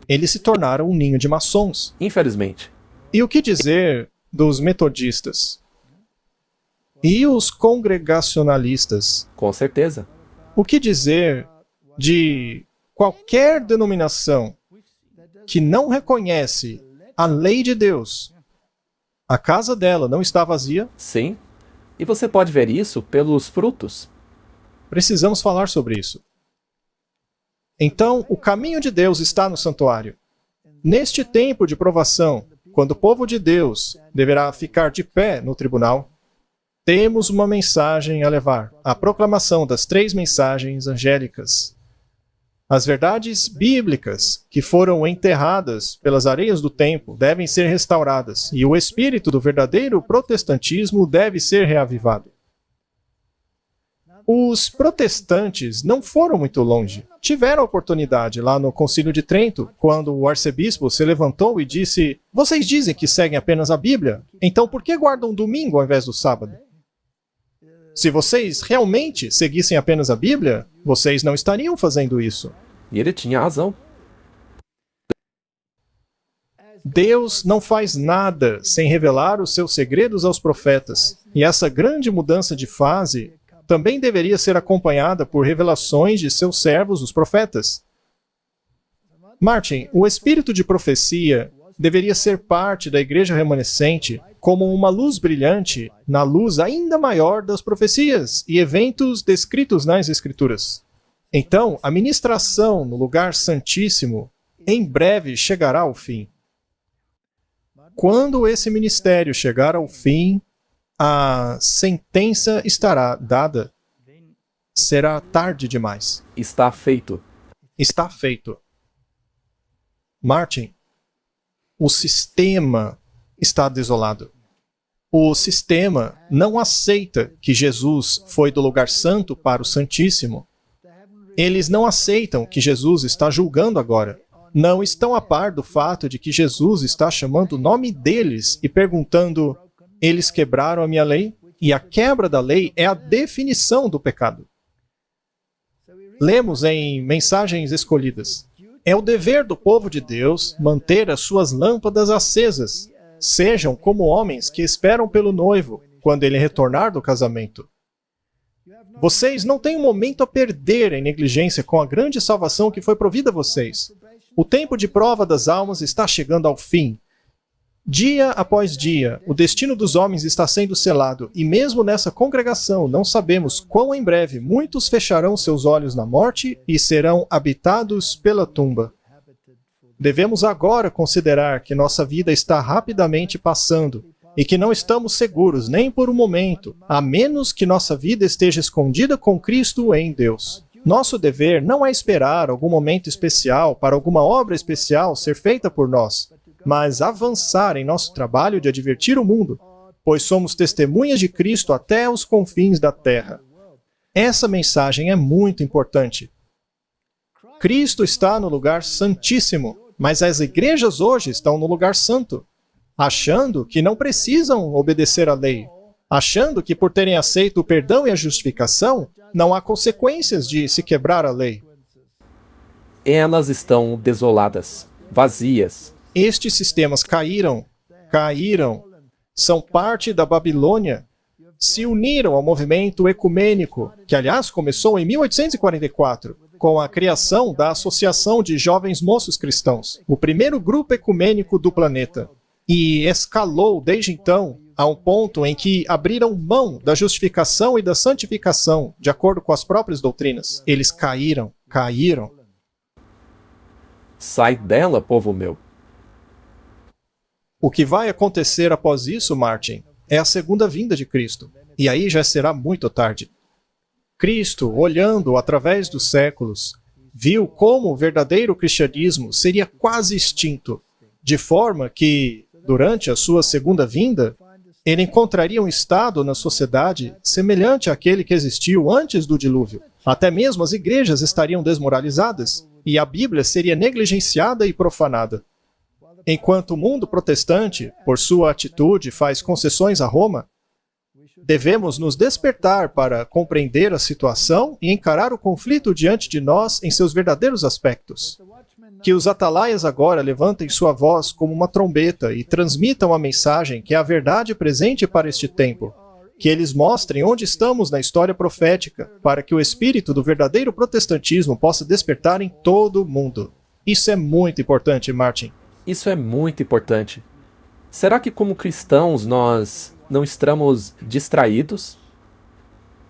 Eles se tornaram um ninho de maçons. Infelizmente. E o que dizer dos metodistas? E os congregacionalistas? Com certeza. O que dizer de qualquer denominação que não reconhece a lei de Deus? A casa dela não está vazia? Sim. E você pode ver isso pelos frutos. Precisamos falar sobre isso. Então, o caminho de Deus está no santuário. Neste tempo de provação, quando o povo de Deus deverá ficar de pé no tribunal, temos uma mensagem a levar, a proclamação das 3 mensagens angélicas. As verdades bíblicas que foram enterradas pelas areias do tempo devem ser restauradas, e o espírito do verdadeiro protestantismo deve ser reavivado. Os protestantes não foram muito longe. Tiveram a oportunidade lá no Concílio de Trento, quando o arcebispo se levantou e disse: "Vocês dizem que seguem apenas a Bíblia? Então por que guardam domingo ao invés do sábado? Se vocês realmente seguissem apenas a Bíblia, vocês não estariam fazendo isso." E ele tinha razão. Deus não faz nada sem revelar os seus segredos aos profetas. E essa grande mudança de fase também deveria ser acompanhada por revelações de seus servos, os profetas. Martin, o espírito de profecia deveria ser parte da igreja remanescente como uma luz brilhante na luz ainda maior das profecias e eventos descritos nas Escrituras. Então, a ministração no lugar santíssimo em breve chegará ao fim. Quando esse ministério chegar ao fim, a sentença estará dada. Será tarde demais. Está feito. Está feito. Martin, o sistema está desolado. O sistema não aceita que Jesus foi do lugar santo para o Santíssimo. Eles não aceitam que Jesus está julgando agora. Não estão a par do fato de que Jesus está chamando o nome deles e perguntando: eles quebraram a minha lei? E a quebra da lei é a definição do pecado. Lemos em Mensagens Escolhidas: é o dever do povo de Deus manter as suas lâmpadas acesas. Sejam como homens que esperam pelo noivo, quando ele retornar do casamento. Vocês não têm um momento a perder em negligência com a grande salvação que foi provida a vocês. O tempo de prova das almas está chegando ao fim. Dia após dia, o destino dos homens está sendo selado, e mesmo nessa congregação não sabemos quão em breve muitos fecharão seus olhos na morte e serão habitados pela tumba. Devemos agora considerar que nossa vida está rapidamente passando e que não estamos seguros nem por um momento, a menos que nossa vida esteja escondida com Cristo em Deus. Nosso dever não é esperar algum momento especial para alguma obra especial ser feita por nós, mas avançar em nosso trabalho de advertir o mundo, pois somos testemunhas de Cristo até os confins da terra. Essa mensagem é muito importante. Cristo está no lugar santíssimo, mas as igrejas hoje estão no lugar santo. achando que não precisam obedecer à lei, achando que por terem aceito o perdão e a justificação, não há consequências de se quebrar a lei. Elas estão desoladas, vazias. Estes sistemas caíram, são parte da Babilônia, se uniram ao movimento ecumênico, que aliás começou em 1844, com a criação da Associação de Jovens Moços Cristãos, o primeiro grupo ecumênico do planeta, e escalou desde então a um ponto em que abriram mão da justificação e da santificação, de acordo com as próprias doutrinas. Eles caíram. Sai dela, povo meu. O que vai acontecer após isso, Martin, é a segunda vinda de Cristo. E aí já será muito tarde. Cristo, olhando através dos séculos, viu como o verdadeiro cristianismo seria quase extinto, de forma que, durante a sua segunda vinda, ele encontraria um estado na sociedade semelhante àquele que existiu antes do dilúvio. Até mesmo as igrejas estariam desmoralizadas e a Bíblia seria negligenciada e profanada. Enquanto o mundo protestante, por sua atitude, faz concessões a Roma, devemos nos despertar para compreender a situação e encarar o conflito diante de nós em seus verdadeiros aspectos. Que os atalaias agora levantem sua voz como uma trombeta e transmitam a mensagem que é a verdade presente para este tempo. Que eles mostrem onde estamos na história profética, para que o espírito do verdadeiro protestantismo possa despertar em todo o mundo. Isso é muito importante, Martin. Isso é muito importante. Será que como cristãos nós não estamos distraídos?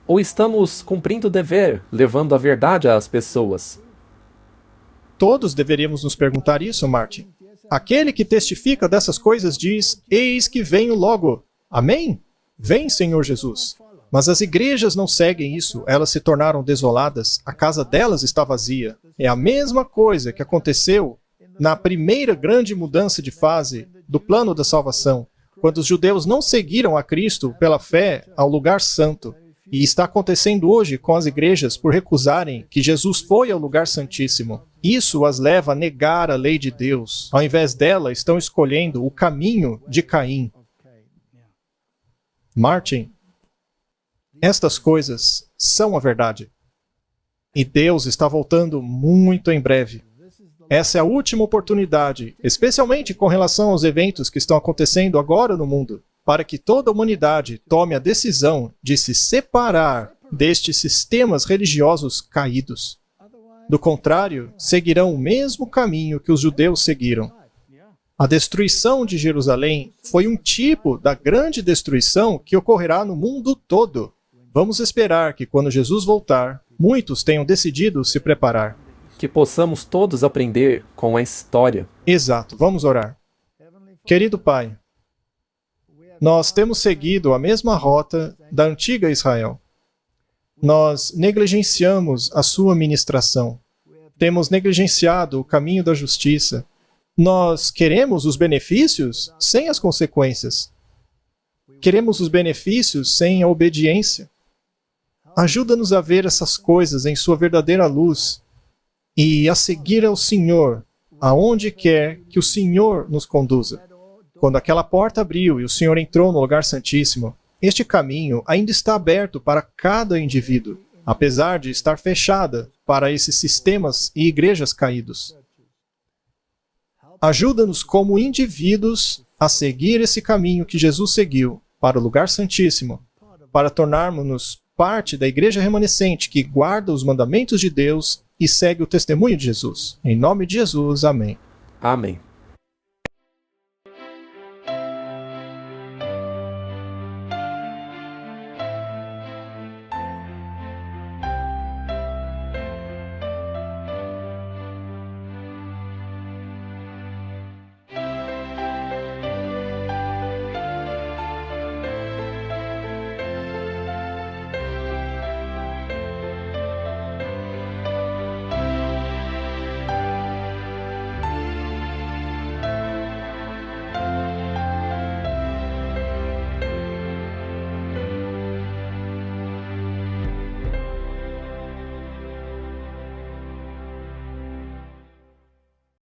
Ou estamos cumprindo o dever, levando a verdade às pessoas? Todos deveríamos nos perguntar isso, Martin. Aquele que testifica dessas coisas diz: eis que venho logo. Amém? Vem, Senhor Jesus. Mas as igrejas não seguem isso, elas se tornaram desoladas, a casa delas está vazia. É a mesma coisa que aconteceu na primeira grande mudança de fase do plano da salvação, quando os judeus não seguiram a Cristo pela fé ao lugar santo. E está acontecendo hoje com as igrejas por recusarem que Jesus foi ao lugar santíssimo. Isso as leva a negar a lei de Deus. Ao invés dela, estão escolhendo o caminho de Caim. Martin, estas coisas são a verdade. E Deus está voltando muito em breve. Essa é a última oportunidade, especialmente com relação aos eventos que estão acontecendo agora no mundo, para que toda a humanidade tome a decisão de se separar destes sistemas religiosos caídos. Do contrário, seguirão o mesmo caminho que os judeus seguiram. A destruição de Jerusalém foi um tipo da grande destruição que ocorrerá no mundo todo. Vamos esperar que, quando Jesus voltar, muitos tenham decidido se preparar. Que possamos todos aprender com a história. Exato. Vamos orar. Querido Pai, nós temos seguido a mesma rota da antiga Israel. Nós negligenciamos a sua ministração. Temos negligenciado o caminho da justiça. Nós queremos os benefícios sem as consequências. Queremos os benefícios sem a obediência. Ajuda-nos a ver essas coisas em sua verdadeira luz e a seguir ao Senhor, aonde quer que o Senhor nos conduza. Quando aquela porta abriu e o Senhor entrou no lugar santíssimo, este caminho ainda está aberto para cada indivíduo, apesar de estar fechada para esses sistemas e igrejas caídos. Ajuda-nos como indivíduos a seguir esse caminho que Jesus seguiu para o lugar santíssimo, para tornarmos-nos parte da igreja remanescente que guarda os mandamentos de Deus e segue o testemunho de Jesus. Em nome de Jesus, amém. Amém.